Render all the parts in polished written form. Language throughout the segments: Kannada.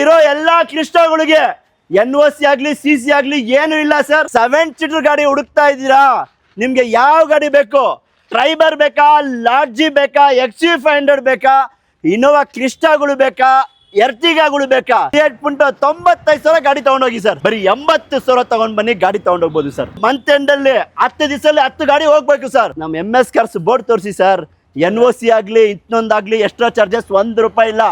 ಇರೋ ಎಲ್ಲಾ ಕ್ಲಿಷ್ಟಗಳಿಗೆ NOC ಆಗ್ಲಿ CC ಆಗ್ಲಿ ಏನು ಇಲ್ಲ ಸರ್. 7 ಸೀಟರ್ ಗಾಡಿ ಹುಡುಕ್ತಾ ಇದ್ದೀರಾ? ನಿಮ್ಗೆ ಯಾವ ಗಾಡಿ ಬೇಕು? ಟ್ರೈಬರ್ ಬೇಕಾ, ಲಾರ್ಜಿ ಬೇಕಾ, XUV500 ಬೇಕಾ, ಇನೋವಾ ಕ್ಲಿಸ್ಟಾಗಳು ಬೇಕಾ, ಎರ್ಟಿಗಾಗಳು ಬೇಕಾ? 95,000 ಗಾಡಿ ತಗೊಂಡೋಗಿ ಸರ್. ಬರೀ 80,000 ತಗೊಂಡ್ ಬನ್ನಿ, ಗಾಡಿ ತಗೊಂಡೋಗ್ಬೋದು ಸರ್. ಮಂತ್ ಎಂಡ್ ಅಲ್ಲಿ 10 ದಿವಸದಲ್ಲಿ 10 ಗಾಡಿ ಹೋಗ್ಬೇಕು ಸರ್. ನಮ್ MS ಕಾರ್ಸ್ ಬೋರ್ಡ್ ತೋರಿಸಿ ಸರ್. NOC ಆಗ್ಲಿ ಇನ್ನೊಂದಾಗ್ಲಿ ಎಕ್ಸ್ಟ್ರಾ ಚಾರ್ಜಸ್ 1 ರೂಪಾಯಿ ಇಲ್ಲ.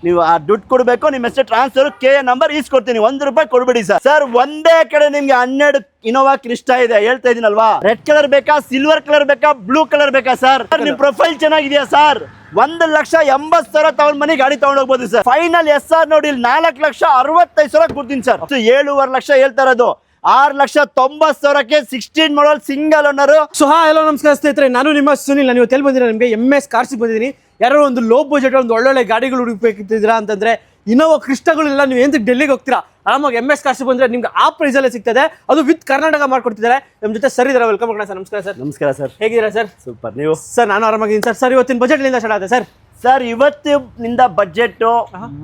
ನೀವು ಆ ದುಡ್ಡು ಕೊಡ್ಬೇಕು, ನಿಮ್ಮ ಹೆಸರು ಟ್ರಾನ್ಸ್ಫರ್ KA ನಂಬರ್ ಈಸ್ಕೊಡ್ತೀನಿ, 1 ರೂಪಾಯಿ ಕೊಡ್ಬೇಡಿ ಸರ್. ಸರ್ ಒಂದೇ ಕಡೆ ನಿಮ್ಗೆ 12 ಇನೋವಾ ಕ್ರಿಸ್ಟಾ ಇದೆ, ಹೇಳ್ತಾ ಇದೀನಲ್ವಾ. ರೆಡ್ ಕಲರ್ ಬೇಕಾ, ಸಿಲ್ವರ್ ಕಲರ್ ಬೇಕಾ, ಬ್ಲೂ ಕಲರ್ ಬೇಕಾ ಸರ್? ನಿಮ್ ಪ್ರೊಫೈಲ್ ಚೆನ್ನಾಗಿದೆಯಾ ಸರ್? 1,80,000 ತಗೊಂಡ್ ಮನಿ ಗಾಡಿ ತಗೊಂಡ್ ಹೋಗ್ಬೋದು ಸರ್. ಫೈನಲ್ SR ನೋಡಿ 4,65,000 ಕೊಡ್ತೀನಿ ಸರ್. 7.5 ಲಕ್ಷ ಹೇಳ್ತಾ ಇರೋದು, 6,90,000ಕ್ಕೆ 16 ಮಾಡಲ್ ಸಿಂಗಲ್ ಓನರ್. ಸೊ ಹಲೋ ನಮಸ್ಕಾರ ಸ್ನೇಹಿತರೆ, ನಾನು ನಿಮ್ಮ ಸುನಿಲ್. ನಾನು ಇವತ್ತು ಎಲ್ಲಿ ಬಂದಿದ್ದೀನಿ? ನಿಮಗೆ MS ಕಾರ್ಸಿಗೆ ಬಂದಿದ್ದೀನಿ. ಯಾರೋ ಒಂದು ಲೋ ಬಜೆಟ್ ಒಂದು ಒಳ್ಳೊಳ್ಳೆ ಗಾಡಿಗಳು ಹುಡುಕ್ಬೇಕಿದ್ದೀರಾ ಅಂತಂದ್ರೆ ಇನೋವಾ ಕ್ರಿಸ್ಟಾಗಳೆಲ್ಲ ನೀವು ಏನು ಡೆಲ್ಲಿಗೆ ಹೋಗ್ತೀರಾ, ಆರಾಮಾಗಿ MS ಕಾರ್ಸಿಗೆ ಬಂದ್ರೆ ನಿಮ್ಗೆ ಆ ಪ್ರೈಸಲ್ಲೇ ಸಿಗ್ತದೆ, ಅದು ವಿತ್ ಕರ್ನಾಟಕ ಮಾಡ್ಕೊಡ್ತಿದ್ದಾರೆ. ನಮ್ಮ ಜೊತೆ ಸರ್ ಇದ್ದಾರೆ, ವೆಲ್ಕಮ್ ಮಾಡೋಣ ಸರ್. ನಮಸ್ಕಾರ ಸರ್. ನಮಸ್ಕಾರ ಸರ್, ಹೇಗಿದ್ದೀರಾ ಸರ್? ಸೂಪರ್. ನೀವು? ಸರ್ ನಾನು ಆರಾಮಾಗಿದ್ದೀನಿ ಸರ್. ಸರ್ ಇವತ್ತಿನ ಬಜೆಟ್ ಎಲ್ಲಿಂದ ಸ್ಟಾರ್ಟ್ ಆಗುತ್ತೆ ಸರ್? ಸರ್ ಇವತ್ತಿನಿಂದ ಬಜೆಟ್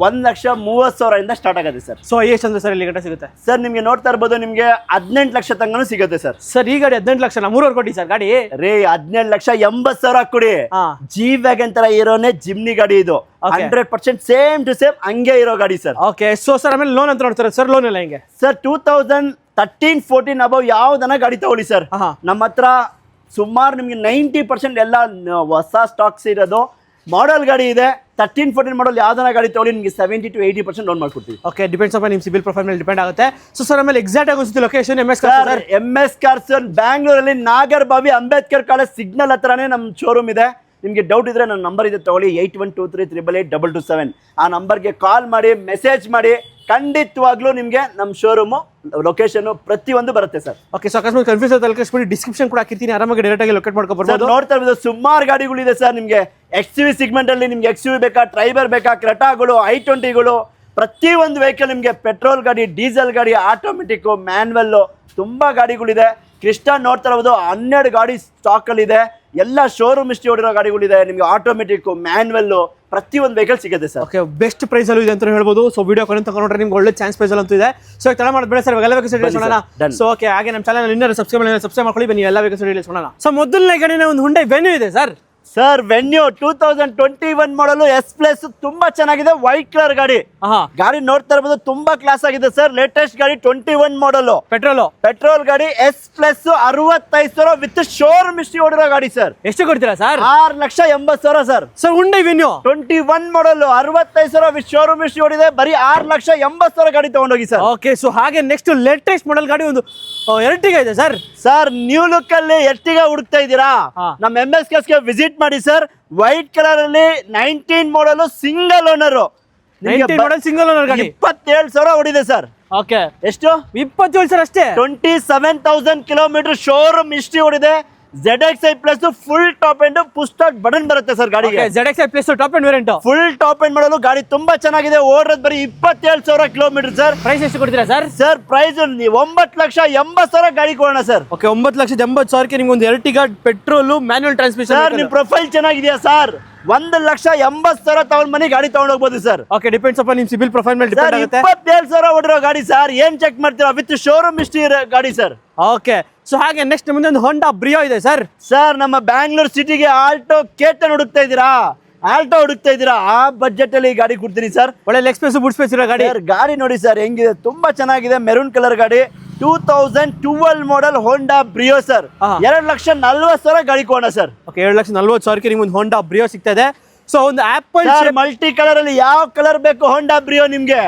1,30,000 ಸ್ಟಾರ್ಟ್ ಆಗುತ್ತೆ ಸರ್. ಸೊ ಎಷ್ಟು ಅಂದ್ರೆ ಸರ್ ಇಲ್ಲಿ ಗಂಟೆ ಸಿಗುತ್ತೆ ಸರ್? ನಿಮ್ಗೆ ನೋಡ್ತಾ ಇರ್ಬೋದು, ನಿಮ್ಗೆ 18 ಲಕ್ಷ ತನಕ ಸಿಗುತ್ತೆ ಸರ್. ಸರ್ ಈ ಗಾಡಿ 18 ಲಕ್ಷ, 3 ಕೊಡಿ ಸರ್ ಗಾಡಿ. ರೀ 17,80,000 ಕೊಡಿ. G ವ್ಯಾಗನ್ ತರ ಇರೋನೆ ಜಿಮ್ನಿ ಗಾಡಿ ಇದು. 100% ಸೇಮ್ ಟು ಸೇಮ್ ಹಂಗೆ ಇರೋ ಗಾಡಿ ಸರ್. ಓಕೆ. ಸೊ ಸರ್ ಆಮೇಲೆ ಲೋನ್ ಅಂತ ನೋಡ್ತಾರೆ ಸರ್, ಲೋನ್ ಎಲ್ಲ ಹೆಂಗೆ ಸರ್? 2013-14 ಅಬೌವ್ ಯಾವ್ದನ್ನ ಗಾಡಿ ತಗೊಳ್ಳಿ ಸರ್. ನಮ್ಮ ಹತ್ರ ಸುಮಾರು ನಿಮ್ಗೆ 90% ಎಲ್ಲ ಹೊಸ ಸ್ಟಾಕ್ಸ್ ಇರೋದು. ಮಾಡಲ್ ಗಾಡಿ ಇದೆ, 13-14 ಮಾಡಲ್ ಯಾವ್ದನ್ನ ಗಾಡಿ ತಗೊಳ್ಳಿ, ನಿಮಗೆ 70 to 80% ಲೋನ್ ಮಾಡ್ಕೊಡ್ತೀವಿ. ಓಕೆ, ಡಿಪೆಂಡ್ಸ್ ಅಪಾನ್ ನಿಮ್ಮ ಸಿಬಿಲ್ ಪ್ರೊಫೈಲ್ ಮೇಲೆ ಡಿಪೆಂಡ್ ಆಗುತ್ತೆ. ಸೊ ಸರ್ ಆಮೇಲೆ ಎಕ್ಸಾಕ್ಟ್ ಆಗಿ ಒಂದು ಲೊಕೇಶನ್ MS ಕಾರ್ಸ್ ಬ್ಯಾಂಗ್ಳೂರಲ್ಲಿ ನಾಗರಬಾವಿ ಅಂಬೇಡ್ಕರ್ ಕಾಲೇಜ್ ಸಿಗ್ನಲ್ ಹತ್ರನೇ ನಮ್ಮ ಶೋರೂಮ್ ಇದೆ. ನಿಮಗೆ ಡೌಟ್ ಇದ್ರೆ ನನ್ನ ನಂಬರ್ ಇದೆ ತಗೊಳ್ಳಿ, 8123888227. ಆ ನಂಬರ್ಗೆ ಕಾಲ್ ಮಾಡಿ, ಮೆಸೇಜ್ ಮಾಡಿ. ಖಂಡಿತವಾಗ್ಲೂ ನಿಮಗೆ ನಮ್ಮ ಶೋರೂಮು ಲೊಕೇಶನ್ ಪ್ರತಿಯೊಂದು ಬರುತ್ತೆ ಸರ್. ಓಕೆ. ಸೊ ಅಕಸ್ಮಾತ್ ಕನ್ಫ್ಯೂಸ್ ಆಗಿ ಡಿಸ್ಕ್ರಿಪ್ಷನ್ ಕೂಡ ಹಾಕಿರ್ತೀನಿ, ಆರಾಮಾಗಿ ಡೈರೆಕ್ಟ್ ಆಗಿ ಲೊಕೇಟ್ ಮಾಡ್ಕೊಬಹುದು. ನೋಡ್ತಾ ಇರ್ಬೋದು ಸುಮಾರು ಗಾಡಿಗಳಿದೆ ಸರ್. ನಿಮಗೆ XUV ಸೆಗ್ಮೆಂಟ್ ಅಲ್ಲಿ ನಿಮ್ಗೆ XUV ಬೇಕಾ, ಟ್ರೈಬರ್ ಬೇಕಾ, ಕ್ರೆಟಾಗಳು, i20ಗಳು, ಪ್ರತಿಯೊಂದು ವೆಹಿಕಲ್ ನಿಮಗೆ ಪೆಟ್ರೋಲ್ ಗಾಡಿ, ಡೀಸೆಲ್ ಗಾಡಿ, ಆಟೋಮೆಟಿಕ್, ಮ್ಯಾನ್ಯಲ್ ತುಂಬಾ ಗಾಡಿಗಳಿದೆ. ಕ್ರಿಸ್ಟಾ ನೋಡ್ತಾ ಇರ್ಬೋದು 12 ಗಾಡಿ ಸ್ಟಾಕ್ ಅಲ್ಲಿ ಇದೆ. ಎಲ್ಲ ಶೋರೂಮ್ ಹಿಸ್ಟ್ರಿ ಹೊಡಿರೋ ಗಾಡಿಗಳಿದೆ. ನಿಮಗೆ ಆಟೋಮೆಟಿಕ್, ಮ್ಯಾನ್ಯಲ್ ಪ್ರತಿಯೊಂದು ವೆಹಿಕಲ್ ಸಿಗುತ್ತೆ ಸರ್. ಓಕೆ, ಬೆಸ್ಟ್ ಪ್ರೈಸ್ ಅಲ್ಲಿ ಇದೆ ಅಂತ ಹೇಳ್ಬೋದು. ಸೊ ವಿಡಿಯೋ ಕೊನೆ ತಗೊಂಡ್ರೆ ನಿಮ್ಗೆ ಒಳ್ಳೆ ಚಾನ್ಸ್ ಪ್ರೈಸ್ ಅಂತೂ ಇದೆ. ಸೊ ತಡ ಮಾಡೋದು ಬೇಡ ಸರ್, ಎಲ್ಲ ವೆಹಿಕಲ್ಸ್. ಸೊ ಓಕೆ, ಹಾಗೆ ನಮ್ಮ ಚಾನಲ್ ಇನ್ನೂ ಸಬ್ಸ್ಕ್ರೈಬ್ ಮಾಡ್ಕೊಳ್ಳಿ, ಬನ್ನಿ ಎಲ್ಲ ವೆಹಿಕಲ್ಸ್ ನೋಡೋಣ. ಸೊ ಮೊದಲನೇ ಗಾಡಿನ ಒಂದು ಹುಂಡೈ ವೆನ್ಯೂ ಇದೆ ಸರ್. ಸರ್ ವೆನ್ಯೂ 2021 ಮಾಡಲು S+ ತುಂಬಾ ಚೆನ್ನಾಗಿದೆ. ವೈಟ್ ಕಲರ್ ಗಾಡಿ. ಗಾಡಿ ನೋಡ್ತಾ ಇರಬಹುದು, ತುಂಬಾ ಕ್ಲಾಸ್ ಆಗಿದೆ ಸರ್. ಲೇಟೆಸ್ಟ್ ಗಾಡಿ 21 ಮಾಡಲ್ ಪೆಟ್ರೋಲ್ ಗಾಡಿ. S+ 65,000 ವಿತ್ ಶೋರೂಮ್ ಹಿಸ್ಟ್ರಿ ಹೊಡಿರೋ ಗಾಡಿ ಸರ್. ಎಷ್ಟು ಕೊಡ್ತೀರಾ sir? 6,80,000 sir. Sir Hyundai Venue 21 model 65,000 with showroom history ಹೊಡಿದೆ. ಬರೀ 6,80,000 ಗಾಡಿ ತಗೊಂಡೋಗಿ ಸರ್. ಓಕೆ. ಸೊ ಹಾಗೆ ನೆಕ್ಸ್ಟ್ ಲೇಟೆಸ್ಟ್ ಮಾಡಲ್ ಗಾಡಿ ಒಂದು ಎರ್ಟಿಗಾ ಇದೆ ಸರ್. ಸರ್ ನ್ಯೂ ಲುಕ್ ಅಲ್ಲಿ ಎರ್ಟಿಗಾ ಹುಡುಕ್ತಾ ಇದ್ದೀರಾ? ನಮ್ಮ MS ಕಾರ್ಸ್ಗೆ ವಿಸಿಟ್ ಮಾಡಿ ಸರ್. ವೈಟ್ ಕಲರ್ ಅಲ್ಲಿ 19 model single owner. 19 model single owner ಗಾಡಿ 27,000 ಹೊಡಿದೆ ಸರ್. ಓಕೆ. ಎಷ್ಟು? 27 ಸರ್ ಅಷ್ಟೇ. 27,000 ಕಿಲೋಮೀಟರ್ ಶೋರೂಮ್ ಹಿಸ್ಟ್ರಿ ಹೊಡಿದೆ. ZXi+ full top end push start button ಬರುತ್ತೆ ಸರ್ ಗಾಡಿಗೆ. ZXi+ top end variant, full top end model ಗಾಡಿ ತುಂಬಾ ಚೆನ್ನಾಗಿದೆ. ಓಡೋದು ಬರೀ 27,000 ಕಿಲೋಮೀಟರ್ ಸರ್. ಪ್ರೈಸ್ ಎಷ್ಟು ಕೊಡ್ತೀರಾ ಸರ್? ಸರ್ ಪ್ರೈಸ್ 9,80,000 ಗಾಡಿ ಕೊಡೋಣ ಸರ್. ಓಕೆ, 9,80,000ಕ್ಕೆ ನಿಮ್ಗೆ ಒಂದು Ertiga petrol manual transmission. Sir ನಿಮ್ ಪ್ರೊಫೈಲ್ ಚೆನ್ನಾಗಿದೆಯಾ ಸರ್? 1,80,000 ತಗೊಂಡ್ ಮನಿ ಗಾಡಿ ತಗೊಂಡ್ ಹೋಗ್ಬೋದು ಸರ್. ಓಕೆ, ಡಿಪೆಂಡ್ಸ್ ಅಪಾನ್ ನಿಮ್ ಸಿಬಿಲ್ ಪ್ರೊಫೈಲ್ ಮೇಲೆ ಡಿಪೆಂಡ್ ಆಗುತ್ತೆ. 27,000 ಹೊಡಿರೋ ಗಾಡಿ ಸರ್. ಏನ್ ಚೆಕ್ ಮಾಡ್ತೀರಾ? ವಿತ್ ಶೋರೂಮ್ ಹಿಸ್ಟ್ರಿ ಗಾಡಿ ಸರ್. ಓಕೆ. ಸೊ ಹಾಗೆ ನೆಕ್ಸ್ಟ್ ಮುಂದೆ ಒಂದು ಹೋಂಡಾ ಬ್ರಿಯೋ ಇದೆ ಸರ್. ಸರ್ ನಮ್ಮ ಬ್ಯಾಂಗ್ಳೂರ್ ಸಿಟಿಗೆ ಆಲ್ಟೋ ಕೇಟನ್ ಹುಡುಕ್ತಾ ಇದ್ದೀರಾ? ಆ ಬಜೆಟ್ ಅಲ್ಲಿ ಗಾಡಿ ಕೊಡ್ತೀನಿ ಸರ್. ಒಳ್ಳೆ ಲೆಗ್ ಸ್ಪೇಸ್, ಬೂಟ್ ಸ್ಪೇಸ್ ಇರೋ ಗಾಡಿ. ಗಾಡಿ ನೋಡಿ ಸರ್ ಹೆಂಗಿದೆ, ತುಂಬಾ ಚೆನ್ನಾಗಿದೆ. ಮೆರೂನ್ ಕಲರ್ ಗಾಡಿ. 2012 ಮಾಡಲ್ ಹೋಂಡಾ ಬ್ರಿಯೋ ಸರ್. 2,40,000 ಗಾಡಿ ಕೊಡೋಣ ಸರ್. ಓಕೆ, 2,40,000ಕ್ಕೆ ನಿಮ್ಗೆ ಒಂದು ಹೋಂಡಾ ಬ್ರಿಯೋ ಸಿಗ್ತದೆ. ಸೊ ಒಂದು ಆಪಲ್ ಮಲ್ಟಿ ಕಲರ್ ಅಲ್ಲಿ ಯಾವ ಕಲರ್ ಬೇಕು ಹೋಂಡಾ ಬ್ರಿಯೋ ನಿಮ್ಗೆ?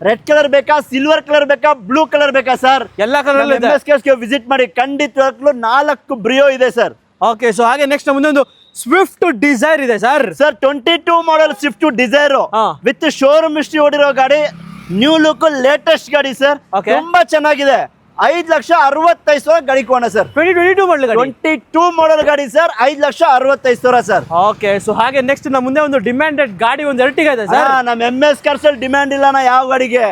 ರೆಡ್ ಕಲರ್ ಬೇಕಾ, ಸಿಲ್ವರ್ ಕಲರ್ ಬೇಕಾ, ಬ್ಲೂ ಕಲರ್ ಬೇಕಾ ಸರ್? ಎಲ್ಲಾ ಕಲರ್ ವಿಸಿಟ್ ಮಾಡಿ. ಖಂಡಿತವಾಗ್ಲೂ 4 ಬ್ರಿಯೋ ಇದೆ ಸರ್. ಓಕೆ. ಸೊ ಹಾಗೆ ನೆಕ್ಸ್ಟ್ ಮುಂದೆ ಒಂದು ಸ್ವಿಫ್ಟ್ ಡಿಸೈರ್ ಇದೆ sir. 22 model Swift Dzire with showroom history ಹೊಡಿರೋ ಗಾಡಿ. ನ್ಯೂ ಲುಕ್ ಲೇಟೆಸ್ಟ್ ಗಾಡಿ ಸರ್. ತುಂಬಾ ಚೆನ್ನಾಗಿದೆ. 5,65,000 ಗಾಡಿ ಕೊಡೋಣ ಸರ್. 2022 ಮಾಡಲ್ ಗಾಡಿ. 22 ಮಾಡಲ್ ಗಾಡಿ ಸರ್. 5,65,000 ಸರ್. ಓಕೆ. ಸೊ ಹಾಗೆ ನೆಕ್ಸ್ಟ್ ನಮ್ಮ ಮುಂದೆ ಒಂದು ಡಿಮ್ಯಾಂಡೆಡ್ ಗಾಡಿ ಒಂದು ಎರ್ಟಿಗಾ ಇದೆ ಸರ್. ನಮ್ಮ MS ಕಾರ್ಸ್ ಅಲ್ಲಿ ಡಿಮ್ಯಾಂಡ್ ಇಲ್ಲ ಯಾವ ಗಾಡಿಗೆ.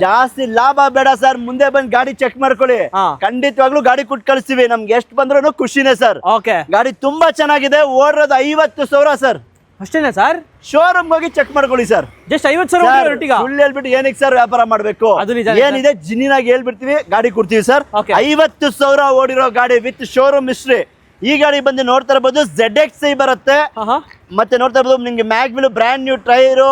ಜಾಸ್ತಿ ಲಾಭ ಬೇಡ ಸರ್. ಮುಂದೆ ಬಂದ್ ಗಾಡಿ ಚೆಕ್ ಮಾಡ್ಕೊಳ್ಳಿ. ಖಂಡಿತವಾಗ್ಲೂ ಗಾಡಿ ಕೊಟ್ಟು ಕಳಿಸ್ತೀವಿ. ನಮ್ಗೆ ಎಷ್ಟು ಬಂದ್ರೂ ಖುಷಿನೇ ಸರ್. ಓಕೆ. ಗಾಡಿ ತುಂಬಾ ಚೆನ್ನಾಗಿದೆ. ಓಡಿರೋದು 50,000 ಸರ್. ಅಷ್ಟೇನಾ ಸರ್? ಶೋರೂಮ್ ಹೋಗಿ ಚೆಕ್ ಮಾಡ್ಕೊಳ್ಳಿ ಸರ್. Just 50,000 Ertiga. ಸುಳ್ಳು ಹೇಳ್ಬಿಟ್ಟು ಏನಕ್ಕೆ ಸರ್ ವ್ಯಾಪಾರ ಮಾಡ್ಬೇಕು? ಅದು ನಿಜ. ಏನಿದೆ ಜಿನ್ನಿನಾಗಿ ಹೇಳ್ಬಿಡ್ತೀವಿ, ಗಾಡಿ ಕೊಡ್ತೀವಿ ಸರ್. Okay. 50,000 ಓಡಿರೋ ಗಾಡಿ ವಿತ್ ಶೋರೂಮ್ ಹಿಸ್ಟ್ರಿ. ಈ ಗಾಡಿ ಬಂದು ನೋಡ್ತಾ ಇರಬಹುದು ZXi ಬರುತ್ತೆ, ಮತ್ತೆ ನೋಡ್ತಾ ಇರಬಹುದು ನಿಮ್ಗೆ mag wheel brand new tyre,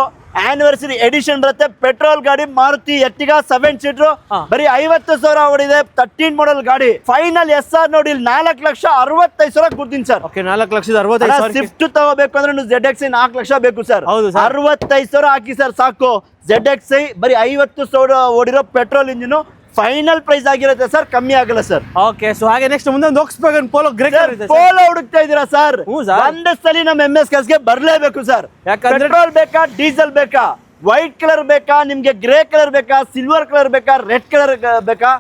anniversary edition ಬರುತ್ತೆ. ಪೆಟ್ರೋಲ್ ಗಾಡಿ ಮಾರುತಿ ಎರ್ಟಿಗಾ 7 ಸೀಟರ್, ಬರೀ 50,000 ಓಡಿದೆ. 13 ಮಾಡಲ್ ಗಾಡಿ. ಫೈನಲ್ SR ನೋಡಿ 4,65,000 ಕೊಡ್ತೀನಿ ಸರ್. 4,65,000. ಸ್ವಿಫ್ಟ್ ತಗೋಬೇಕು ಅಂದ್ರೆ ನೀವು ZXi 4 ಲಕ್ಷ ಬೇಕು ಸರ್. ಹೌದು ಸರ್. 65,000 ಹಾಕಿ ಸರ್ ಸಾಕು. ZXi ಬರೀ 50,000 ಓಡಿರೋ ಪೆಟ್ರೋಲ್ ಇಂಜಿನ್ ಫೈನಲ್ ಪ್ರೈಸ್ ಆಗಿರುತ್ತೆ ಸರ್, ಕಮ್ಮಿ ಆಗಲ್ಲ ಸರ್. ಓಕೆ, ಸೊ ಹಾಗೆ ನೆಕ್ಸ್ಟ್ ಮುಂದೆ ಒಂದು Volkswagen Polo ಗ್ರೇ ಕಲರ್ ಇದೆ. ಪೋಲೋ ಹುಡುಕ್ತಾ ಇದೀರಾ ಸರ್? ಹ್ಞೂ ಸರ್. ಒಂದೇ ಸಲ ನಮ್ಮ MS ಗೆ ಬರ್ಲೇಬೇಕು ಸರ್. ಯಾಕಂದ್ರೆ ಪೆಟ್ರೋಲ್ ಬೇಕಾ, ಡೀಸೆಲ್ ಬೇಕಾ, ವೈಟ್ ಕಲರ್ ಬೇಕಾ, ನಿಮ್ಗೆ ಗ್ರೇ ಕಲರ್ ಬೇಕಾ, ಸಿಲ್ವರ್ ಕಲರ್ ಬೇಕಾ, ರೆಡ್ ಕಲರ್ ಬೇಕಾ,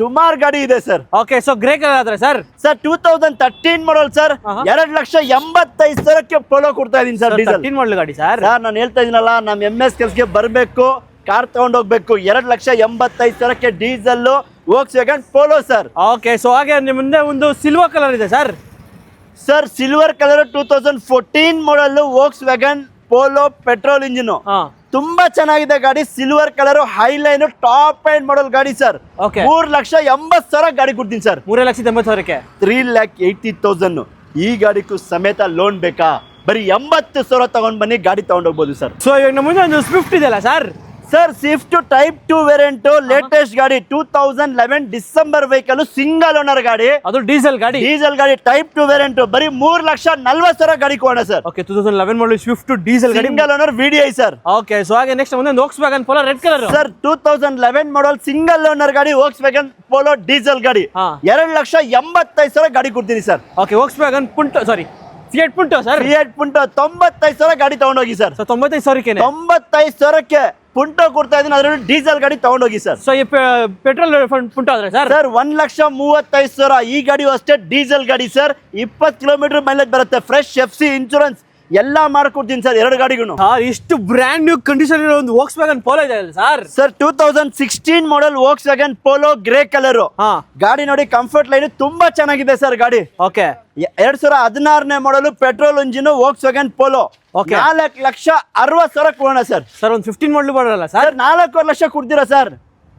ಸುಮಾರು ಗಾಡಿ ಇದೆ sir. Okay, so grey colour ಆದ್ರೆ ಸರ್ 2013 ಮಾಡಲ್ ಸರ್, 2,85,000 ಪೋಲೋ ಕೊಡ್ತಾ ಇದೀನಿ ಸರ್. ಡೀಸೆಲ್ 13 ಮಾಡಲ್ ಗಾಡಿ ಸರ್. ನಾನು ಹೇಳ್ತಾ ಇದೀನಲ್ಲ, ನಮ್ಮ MS ಗೆ ಬರ್ಬೇಕು, ಕಾರ್ ತಗೊಂಡೋಗ್ಬೇಕು. 2,85,000 diesel Volkswagen Polo sir. Okay, so ಹಾಗೆ ನಿಮ್ಮ ಮುಂದೆ ಒಂದು ಸಿಲ್ವರ್ ಕಲರ್ ಇದೆ sir. Sir silver colour 2014 model Volkswagen Polo petrol engine, ತುಂಬಾ ಚೆನ್ನಾಗಿದೆ ಗಾಡಿ. Silver colour, highline, top end model ಗಾಡಿ ಸರ್. 3,80,000 ಗಾಡಿ ಕೊಡ್ತೀನಿ ಸರ್. 3,80,000ಕ್ಕೆ 3,80,000. ಈ ಗಾಡಿಗೂ ಸಮೇತ ಲೋನ್ ಬೇಕಾ? ಬರೀ 80,000 ತಗೊಂಡ್ ಬನ್ನಿ, ಗಾಡಿ ತಗೊಂಡೋಗ್ಬೋದು ಸರ್. ಸೊ ಇವಾಗ ನಮ್ಮ ಮುಂದೆ ಒಂದು ಸ್ವಿಫ್ಟ್ ಇದೆಯಲ್ಲ sir. Sir Swift type 2 variant, latest ಗಾಡಿ, 2011 ಡಿಸೆಂಬರ್ ವೆಹಿಕಲ್, ಸಿಂಗಲ್ ಓನರ್ ಗಾಡಿ. ಅದು ಡೀಸೆಲ್ ಗಾಡಿ. ಡೀಸೆಲ್ ಗಾಡಿ ಟೈಪ್ 2 ವೇರಿಯಂಟ್, ಬರೀ 3,40,000 ಗಾಡಿ ಕೊಡೋಣ sir. Okay, 2011 model Swift diesel ಗಾಡಿ, single owner VDI sir. Okay, so ಹಾಗೆ ನೆಕ್ಸ್ಟ್ ಮುಂದೆ Volkswagen Polo red colour sir 2011 model single owner ಗಾಡಿ, Volkswagen Polo ಡೀಸೆಲ್ ಗಾಡಿ, 2,80,000 ಗಾಡಿ ಕೊಡ್ತೀನಿ sir. Okay, Volkswagen Punto, sorry Fiat Punto sir. Fiat Punto 95,000 ಗಾಡಿ ತಗೊಂಡೋಗಿ ಸರ್. ಸೊ 95,000ಕ್ಕೆ 95,000ಕ್ಕೆ ಪುಂಟೋ ಕೊಡ್ತಾ ಇದೀನಿ, ಅದರಲ್ಲಿ ಡೀಸೆಲ್ ಗಾಡಿ ತಗೊಂಡೋಗಿ ಸರ್. ಸೊ ಈ ಪೆಟ್ರೋಲ್ ಪುಂಟೋ ಆದ್ರೆ ಸರ್ 1,35,000. ಈ ಗಾಡಿಯು ಅಷ್ಟೇ ಡೀಸೆಲ್ ಗಾಡಿ ಸರ್. 20 ಕಿಲೋಮೀಟರ್ ಮೈಲೇಜ್ ಬರುತ್ತೆ. ಫ್ರೆಶ್ FC ಇನ್ಶೂರೆನ್ಸ್ ಎಲ್ಲ ಮಾಡ್ಕೊಡ್ತೀನಿ ಸರ್, 2 ಗಾಡಿಗೂ. ಇಷ್ಟು ಬ್ರ್ಯಾಂಡ್ ನ್ಯೂ ಕಂಡೀಷನ್ ಇರೋ ಒಂದು Volkswagen Polo ಇದೆ ಸರ್. ಸರ್ 2016 ಮಾಡಲ್ Volkswagen Polo ಗ್ರೇ ಕಲರ್. ಗಾಡಿ ನೋಡಿ, ಕಂಫರ್ಟ್ ಲೈನ್ ತುಂಬಾ ಚೆನ್ನಾಗಿದೆ ಸರ್ ಗಾಡಿ. ಓಕೆ, 2016 ಮಾಡಲು ಪೆಟ್ರೋಲ್ ಇಂಜಿನ್ Volkswagen Polo. 4,60,000 ಕೊಡೋಣ ಸರ್. ಸರ್ ಒಂದು 15 ಮಾಡಲು ಬರಲ್ಲ ಸರ್. 4 ಲಕ್ಷ ಕೊಡ್ತೀರಾ ಸರ್?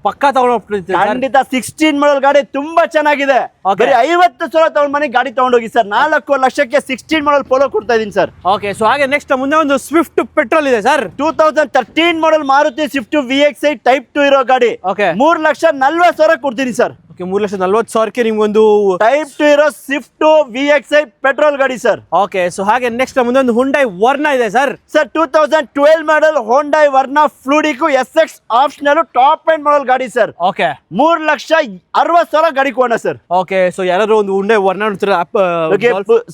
ಪಕ್ಕಾ ತಗೊಂಡೋಗ್ಬಿಡ್ತೀವಿ ಖಂಡಿತ. 16 ಮಾಡಲ್ ಗಾಡಿ ತುಂಬಾ ಚೆನ್ನಾಗಿದೆ. ಬರೀ 50,000 ತಗೊಂಡ್ ಮನೆ ಗಾಡಿ ತಗೊಂಡೋಗಿ ಸರ್. 4 ಲಕ್ಷಕ್ಕೆ 16 ಮಾಡಲ್ ಪೋಲೋ ಕೊಡ್ತಾ ಇದೀನಿ ಸರ್. ಓಕೆ, ಸೊ ಹಾಗೆ ನೆಕ್ಸ್ಟ್ ಮುಂದೆ ಒಂದು ಸ್ವಿಫ್ಟ್ ಪೆಟ್ರೋಲ್ ಇದೆ ಸರ್. 2013 ಮಾಡಲ್ ಮಾರುತಿ ಸ್ವಿಫ್ಟ್ VXi ಟೈಪ್ 2 ಇರೋ ಗಾಡಿ. ಓಕೆ, 3,40,000 ಕೊಡ್ತೀನಿ ಸರ್. ಓಕೆ, 3,40,000ಕ್ಕೆ ನಿಮ್ಗೊಂದು ಟೈಪ್ 2 ಇರೋ ಸ್ವಿಫ್ಟ್ VXi ಪೆಟ್ರೋಲ್ ಗಾಡಿ ಸರ್. ಓಕೆ, ಸೊ ಹಾಗೆ ನೆಕ್ಸ್ಟ್ ಮುಂದೆ ಒಂದು Hyundai Verna ಇದೆ ಸರ್. ಸರ್ 2012 ಮಾಡಲ್ Hyundai Verna ಫ್ಲೂಡಿಕು SX optional top end model ಗಾಡಿ ಸರ್. ಓಕೆ, 3,60,000 ಗಾಡಿ ಕೊಡೋಣ ಸರ್. ಓಕೆ, ಸೊ ಯಾರಾದ್ರೂ ಒಂದು Hyundai Verna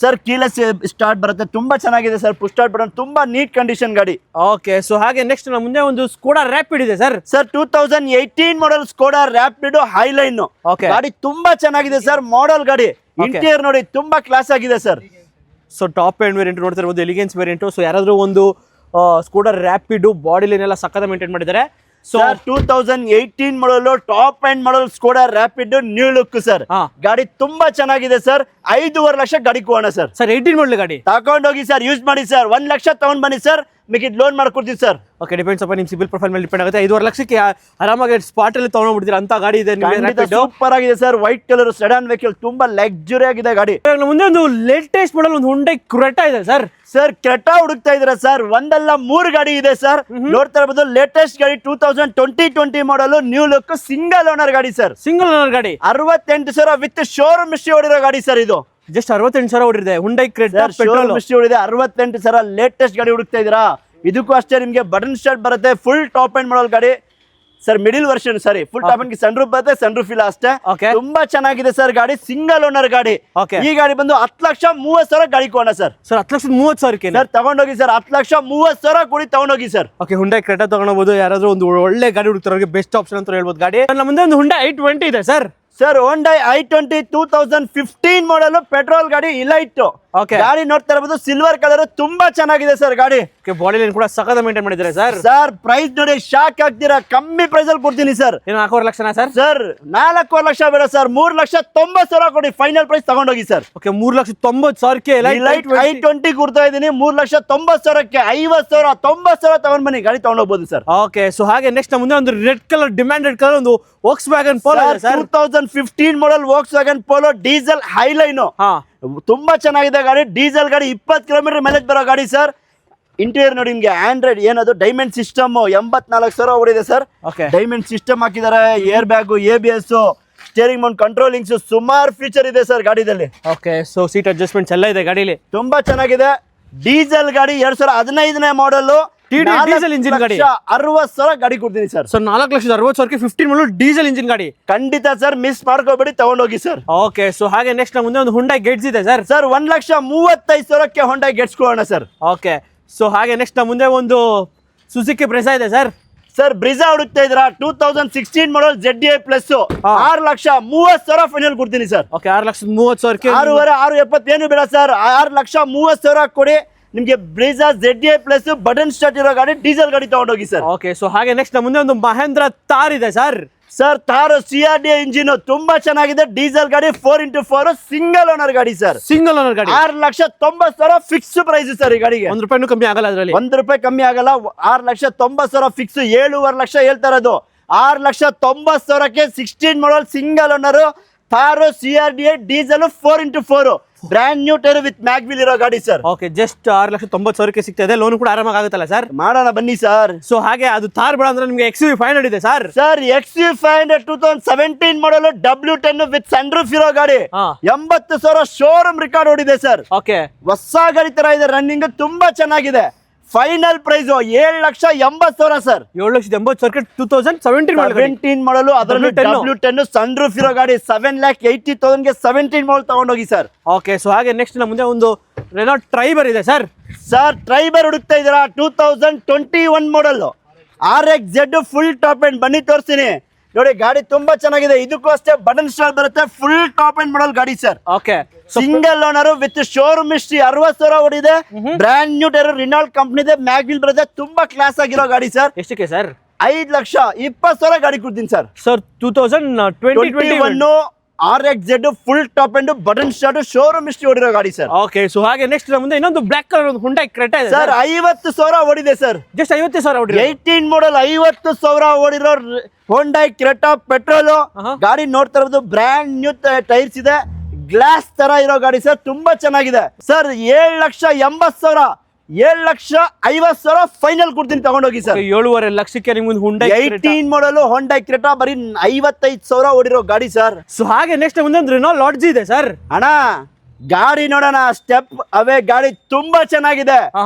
sir keyless start ಬರುತ್ತೆ, ತುಂಬಾ ಚೆನ್ನಾಗಿದೆ ಸರ್. ಪುಷ್ ಸ್ಟಾರ್ಟ್ ಬಟನ್, ತುಂಬಾ ನೀಟ್ ಕಂಡೀಷನ್ ಗಾಡಿ. ಓಕೆ, ಸೊ ಹಾಗೆ ನೆಕ್ಸ್ಟ್ ನಮ್ಮ ಮುಂದೆ ಒಂದು Skoda Rapid ಇದೆ ಸರ್. ಸರ್ 2018 ಮಾಡಲ್ Skoda Rapid ಹೈಲೈನ್ ಗಾಡಿ, ತುಂಬಾ ಚೆನ್ನಾಗಿದೆ ಸರ್. ಮಾಡೆಲ್ ಗಾಡಿ, ಇಂಟೀರಿಯರ್ ನೋಡಿ ತುಂಬಾ ಕ್ಲಾಸ್ ಆಗಿದೆ sir. So top end variant ನೋಡ್ತಿರ್ಬೋದು, ಎಲಿಗೆನ್ಸ್ ವೇರಿಯಂಟ್. ಸೊ ಯಾರಾದ್ರೂ ಒಂದು Skoda Rapid ಬಾಡಿ ಲೈನ್ ಎಲ್ಲ ಸಕ್ಕತ್ತ ಮೇಂಟೈನ್ ಮಾಡಿದ್ದಾರೆ. ಸೊ 2018 ಮಾಡಲು ಟಾಪ್ ಎಂಡ್ ಮಾಡಲ್ Skoda Rapid new look sir. ಗಾಡಿ ತುಂಬಾ ಚೆನ್ನಾಗಿದೆ ಸರ್. 5.5 ಲಕ್ಷ ಗಾಡಿ ಕೊಡೋಣ ಸರ್. 18 ಮಾಡಲ್ ಗಾಡಿ ತಗೊಂಡೋಗಿ ಸರ್, ಯೂಸ್ ಮಾಡಿ ಸರ್. 1 ಲಕ್ಷ ತಗೊಂಡ್ ಬನ್ನಿ ಸರ್, ಮಿಕ್ಕಿದ್ ಲೋನ್ ಮಾಡ್ಕೊಡ್ತೀವಿ ಸರ್. ಓಕೆ, ಡಿಪೆಂಡ್ಸ್ ಅಪ್ಪ ನಿಮ್ಮ ಸಿಬಿಲ್ ಪ್ರೊಫೈಲ್ ಮೇಲೆ ಡಿಪೆಂಡ್ ಆಗುತ್ತೆ. 5.5 ಲಕ್ಷಕ್ಕೆ ಆರಾಮಾಗಿ ಸ್ಪಾಟ್ ಅಲ್ಲಿ ತಗೊಂಡ್ಬಿಡ್ತೀರಾ ಅಂತ ಗಾಡಿ ಇದೆ. ಸೂಪರ್ ಆಗಿದೆ sir. White colour sedan vehicle, ತುಂಬಾ ಲಕ್ಸುರಿ ಆಗಿದೆ ಗಾಡಿ. ಮುಂದೆ ಒಂದು ಲೇಟೆಸ್ಟ್ ಮಾಡಲ್ ಒಂದು Hyundai Creta ಇದೆ ಸರ್. ಸರ್ ಕ್ರೆಟಾ ಹುಡುಕ್ತಾ ಇದ್ದೀರಾ ಸರ್? ಒಂದಲ್ಲ 3 ಗಾಡಿ ಇದೆ ಸರ್. ನೋಡ್ತಾ ಇರಬಹುದು ಲೇಟೆಸ್ಟ್ ಗಾಡಿ 2020 model new look single owner ಗಾಡಿ ಸರ್. ಸಿಂಗಲ್ ಓನರ್ ಗಾಡಿ 68,000 ವಿತ್ ಶೋರೂಮ್ ಹಿಸ್ಟ್ರಿ ಹೊಡಿರೋ ಗಾಡಿ ಸರ್. ಇದು ಜಸ್ಟ್ 68,000 ಹೊಡಿದೆ Hyundai Creta ಶೋರೂಮ್ ಹಿಸ್ಟ್ರಿ ಹೊಡಿದೆ. 68,000 ಲೇಟೆಸ್ಟ್ ಗಾಡಿ ಹುಡುಕ್ತಾ ಇದ್ದೀರಾ? ಇದಕ್ಕೂ ಅಷ್ಟೇ ನಿಮಗೆ ಬಟನ್ ಸ್ಟಾರ್ಟ್ ಬರುತ್ತೆ. ಫುಲ್ ಟಾಪ್ ಎಂಡ್ ಮಾಡಲ್ ಗಾಡಿ sir. Middle version, sorry, full top end sunroof ಬರುತ್ತೆ, ಸನ್ ರೂಫ್ ಇಲ್ಲ ಅಷ್ಟೇ. ತುಂಬಾ ಚೆನ್ನಾಗಿದೆ ಸರ್ ಗಾಡಿ. ಸಿಂಗಲ್ ಓನರ್ ಗಾಡಿ. ಈ ಗಾಡಿ ಬಂದು 10,30,000 ಗಾಡಿ ಕೊಡೋಣ ಸರ್. ಸರ್ 10,30,000 ಸರ್ ತಗೊಂಡೋಗಿ ಸರ್. 10,30,000 ಕೊಡಿ, ತಗೊಂಡೋಗಿ ಸರ್. Okay, Hyundai Creta ತಗೊಂಡೋಗ್ಬೋದು. ಯಾರಾದ್ರೂ ಒಂದು ಒಳ್ಳೆ ಗಾಡಿ ಹುಡುಕ್ತಾರೋರಿಗೆ ಬೆಸ್ಟ್ ಆಪ್ಷನ್ ಅಂತ ಹೇಳ್ಬೋದು ಗಾಡಿ. ನಮ್ಮ ಮುಂದೆ ಒಂದು Hyundai i20 ಇದೆ ಸರ್. ಸರ್ Hyundai i20 2015 ಮಾಡಲ್ ಪೆಟ್ರೋಲ್ ಗಾಡಿ, ಇಲೈಟ್ Okay. ಗಾಡಿ ನೋಡ್ತಾ ಇರಬಹುದು ಸಿಲ್ವರ್ ಕಲರ್ ತುಂಬಾ ಚೆನ್ನಾಗಿದೆ ಸರ್ ಗಾಡಿ. ಬಾಡಿ ಲೈನ್ ಕೂಡ ಸಖತ್ ಮೇಂಟೈನ್ ಮಾಡಿದ್ದಾರೆ ಸರ್. ಸರ್ ಪ್ರೈಸ್ ನೋಡಿ ಶಾಕ್ ಆಗ್ತೀರಾ, ಕಮ್ಮಿ ಪ್ರೈಸ್ ಅಲ್ಲಿ ಕೊಡ್ತೀನಿ ಸರ್. ಏನು 4.5 ಲಕ್ಷನಾ ಸರ್? ಸರ್ 4.5 ಲಕ್ಷ ಬೇಡ ಸರ್, 3,90,000 ಕೊಡಿ, ಫೈನಲ್ ಪ್ರೈಸ್ ತಗೊಂಡೋಗಿ ಸರ್. ಓಕೆ 3,90,000ಕ್ಕೆ ಲೈಟ್ i20 ಕೊಡ್ತಾ ಇದೀನಿ 3,90,000ಕ್ಕೆ 50,000 90,000 ತಗೊಂಡ್ ಬನ್ನಿ, ಗಾಡಿ ತಗೊಂಡೋಗ್ಬೋದು ಸರ್. ಓಕೆ ಸೊ ಹಾಗೆ ನೆಕ್ಸ್ಟ್ ಮುಂದೆ ಒಂದು ರೆಡ್ ಕಲರ್ ಡಿಮ್ಯಾಂಡೆಡ್ ಕಲರ್ ಒಂದು Volkswagen Polo ಇದೆ sir. 2015 model Volkswagen Polo diesel Highline. ಹಾ ತುಂಬಾ ಚೆನ್ನಾಗಿದೆ ಗಾಡಿ, ಡೀಸೆಲ್ ಗಾಡಿ, 20 ಕಿಲೋಮೀಟರ್ ಮೈಲೇಜ್ ಬರೋ ಗಾಡಿ ಸರ್. ಇಂಟೀರಿಯರ್ ನೋಡಿ ನಿಮ್ಗೆ ಆಂಡ್ರಾಯ್ಡ್ ಏನದು ಡೈಮಂಡ್ ಸಿಸ್ಟಮ್ 84,000 ಓಡಿದೆ ಸರ್. ಓಕೆ ಡೈಮಂಡ್ ಸಿಸ್ಟಮ್ ಹಾಕಿದ್ದಾರೆ, air bag, ABS, steering mount controllings, ಸುಮಾರು ಫೀಚರ್ ಇದೆ ಸರ್ ಗಾಡಿದಲ್ಲಿ. ಓಕೆ ಸೊ ಸೀಟ್ ಅಡ್ಜಸ್ಟ್ಮೆಂಟ್ಸ್ ಎಲ್ಲ ಇದೆ ಗಾಡಿಲಿ, ತುಂಬಾ ಚೆನ್ನಾಗಿದೆ. ಡೀಸೆಲ್ ಗಾಡಿ 2015 ಮಾಡಲ್, ಡೀಸೆಲ್ ಇಂಜಿನ್ ಗಾಡಿ, 60,000 ಗಾಡಿ ಕೊಡ್ತೀನಿ ಸರ್. ಸೊ 4,60,000ಕ್ಕೆ 15 ಮಾಡಲು ಡೀಸೆಲ್ ಇಂಜಿನ್ ಗಾಡಿ ಖಂಡಿತ ಸರ್, ಮಿಸ್ ಮಾಡ್ಕೋಬೇಡಿ, ತಗೊಂಡೋಗಿ ಸರ್. ಓಕೆ ಸೊ ಹಾಗೆ ನೆಕ್ಸ್ಟ್ ಮುಂದೆ ಒಂದು Hyundai Getz ಇದೆ ಸರ್. ಸರ್ 1,35,000ಕ್ಕೆ Hyundai Getz ಕೊಡೋಣ ಸರ್. ಓಕೆ ಸೊ ಹಾಗೆ ನೆಕ್ಸ್ಟ್ ಮುಂದೆ ಒಂದು ಸುಜುಕಿ ಬ್ರೆಜಾ ಇದೆ ಸರ್. ಸರ್ ಬ್ರಿಜಾ ಹುಡುಕ್ತಾ ಇದ್ರ 2016 ಮಾಡಲ್ ZDI ಪ್ಲಸ್ 6,30,000 ಫೈನಲ್ ಕೊಡ್ತೀನಿ ಸರ್. ಓಕೆ 6,30,000ಕ್ಕೆ 6,70 ಏನು ಬೇಡ ಸರ್, 6,30,000 ಕೊಡಿ, ನಿಮ್ಗೆ Brezza ZDI plus button start ಇರೋ ಗಾಡಿ, ಡೀಸೆಲ್ ಗಾಡಿ ತಗೊಂಡೋಗಿ ಸರ್. ಓಕೆ ಸೊ ಹಾಗೆ ನೆಕ್ಸ್ಟ್ ಮುಂದೆ ಒಂದು ಮಹೇಂದ್ರ ಥಾರ್ ಇದೆ sir. Sir Thar CRD engine ತುಂಬಾ ಚೆನ್ನಾಗಿದೆ, ಡೀಸೆಲ್ ಗಾಡಿ, 4x4 ಸಿಂಗಲ್ ಓನರ್ ಗಾಡಿ ಸರ್. ಸಿಂಗಲ್ ಓನರ್ ಗಾಡಿ 6,90,000 ಫಿಕ್ಸ್ ಪ್ರೈಸ್ ಸರ್. ಈ ಗಾಡಿಗೆ ₹1 ಕಮ್ಮಿ ಆಗಲ್ಲ, ಅದರಲ್ಲಿ ₹1 ಕಮ್ಮಿ ಆಗಲ್ಲ. 6,90,000 ಫಿಕ್ಸ್, 7.5 ಲಕ್ಷ ಹೇಳ್ತಾ ಇರೋದು. 6,90,000ಕ್ಕೆ 16 ಮಾಡಲ್ single owner Thar CRDI diesel 4x4 brand new tyre with mag wheel ಇರೋ ಗಾಡಿ ಸರ್. ಓಕೆ ಜಸ್ಟ್ 6,90,000ಕ್ಕೆ ಸಿಗ್ತಾ ಇದೆ, ಲೋನ್ ಕೂಡ ಆರಾಮಾಗಿ ಆಗುತ್ತಲ್ಲ ಸರ್? ಮಾಡೋಣ ಬನ್ನಿ ಸರ್. ಸೊ ಹಾಗೆ ಅದು ಥಾರ್ ಬೇಡ ಅಂದ್ರೆ ನಿಮಗೆ XUV500 ಇದೆ sir. Sir XUV500 2017 model W10 with sunroof ಇರೋ ಗಾಡಿ, 80,000 ಶೋರೂಮ್ ರೆಕಾರ್ಡ್ ಓಡಿದೆ ಸರ್. ಓಕೆ ಹೊಸ ಗಾಡಿ ತರ ಇದೆ, ರನ್ನಿಂಗ್ ತುಂಬಾ ಚೆನ್ನಾಗಿದೆ. Final price 7,80,000 sir. 7,80,000ಕ್ಕೆ 2017 ಮಾಡಲು, ಅದರಲ್ಲಿ W10 ಸನ್ರೂಫ್ ಇರೋ ಗಾಡಿ, 7,80,000ಗೆ 17 ಮಾಡಲ್ ತಗೊಂಡೋಗಿ ಸರ್. ಓಕೆ ಸೊ ಹಾಗೆ ನೆಕ್ಸ್ಟ್ ಮುಂದೆ ಒಂದು ರೆನಾಲ್ಟ್ ಟ್ರೈಬರ್ ಇದೆ ಸರ್. ಸರ್ ಟ್ರೈಬರ್ ಹುಡುಕ್ತಾ ಇದ್ದೀರಾ 2021 ಮಾಡಲ್ RXZ ಫುಲ್ ಟಾಪ್ ಎಂಡ್, ಬನ್ನಿ ತೋರಿಸ್ತೀನಿ ನೋಡಿ. ಗಾಡಿ ತುಂಬಾ ಚೆನ್ನಾಗಿದೆ, ಇದಕ್ಕೂ ಅಷ್ಟೇ ಬಟನ್ ಸ್ಟಾರ್ಟ್ ಬರುತ್ತೆ, ಫುಲ್ ಟಾಪ್ ಎಂಡ್ ಮಾಡಲ್ ಗಾಡಿ sir. Okay single owner with showroom history, 60,000 ಓಡಿದೆ, ಬ್ರ್ಯಾಂಡ್ ನ್ಯೂ ಟೈರ್, ರಿನಾಲ್ಟ್ ಕಂಪ್ನಿ ಇದೆ, ಮ್ಯಾಗ್ವಿಲ್ ಬರುತ್ತೆ, ತುಂಬಾ ಕ್ಲಾಸ್ ಆಗಿರೋ ಗಾಡಿ ಸರ್. ಎಷ್ಟಕ್ಕೆ ಸರ್? 5,20,000 ಗಾಡಿ ಕೊಡ್ತೀನಿ sir. Sir 2021 RXZ full top end, button start, showroom history ಓಡಿರೋ ಗಾಡಿ ಸರ್. ಓಕೆ ಸೊ ಹಾಗೆ ನೆಕ್ಸ್ಟ್ ಮುಂದೆ ಇನ್ನೊಂದು ಬ್ಲಾಕ್ ಕಲರ್ ಒಂದು Hyundai Creta ಇದೆ ಸರ್. 50,000 ಓಡಿದೆ ಸರ್, ಜಸ್ಟ್ 50,000 ಓಡಿದೆ. 18 ಮಾಡಲ್ 50,000 ಓಡಿರೋ Hyundai Creta ಪೆಟ್ರೋಲ್ ಗಾಡಿ ನೋಡ್ತಾ ಇರೋದು, ಬ್ರ್ಯಾಂಡ್ ನ್ಯೂ ಟೈರ್ಸ್ ಇದೆ, ಗ್ಲಾಸ್ ತರ ಇರೋ ಗಾಡಿ ಸರ್, ತುಂಬಾ ಚೆನ್ನಾಗಿದೆ ಸರ್. 7,80,000 7,50,000 ಫೈನಲ್ ಕೊಡ್ತೀನಿ, ತಗೊಂಡೋಗಿ ಸರ್. 7.5 ಲಕ್ಷಕ್ಕೆ ನಿಮ್ಗೆ Hyundai 18 ಮಾಡಲ್ Hyundai Creta ಬರೀ 55,000 ಓಡಿರೋ ಗಾಡಿ ಸರ್. ಸೊ ಹಾಗೆ ನೆಕ್ಸ್ಟ್ ಮುಂದೆ ಒಂದು Renault Lodge ಇದೆ ಸರ್. ಅಣ್ಣ ಗಾಡಿ ನೋಡೋಣ, ಸ್ಟೆಪ್ ಅವೇ ಗಾಡಿ ತುಂಬಾ ಚೆನ್ನಾಗಿದೆ.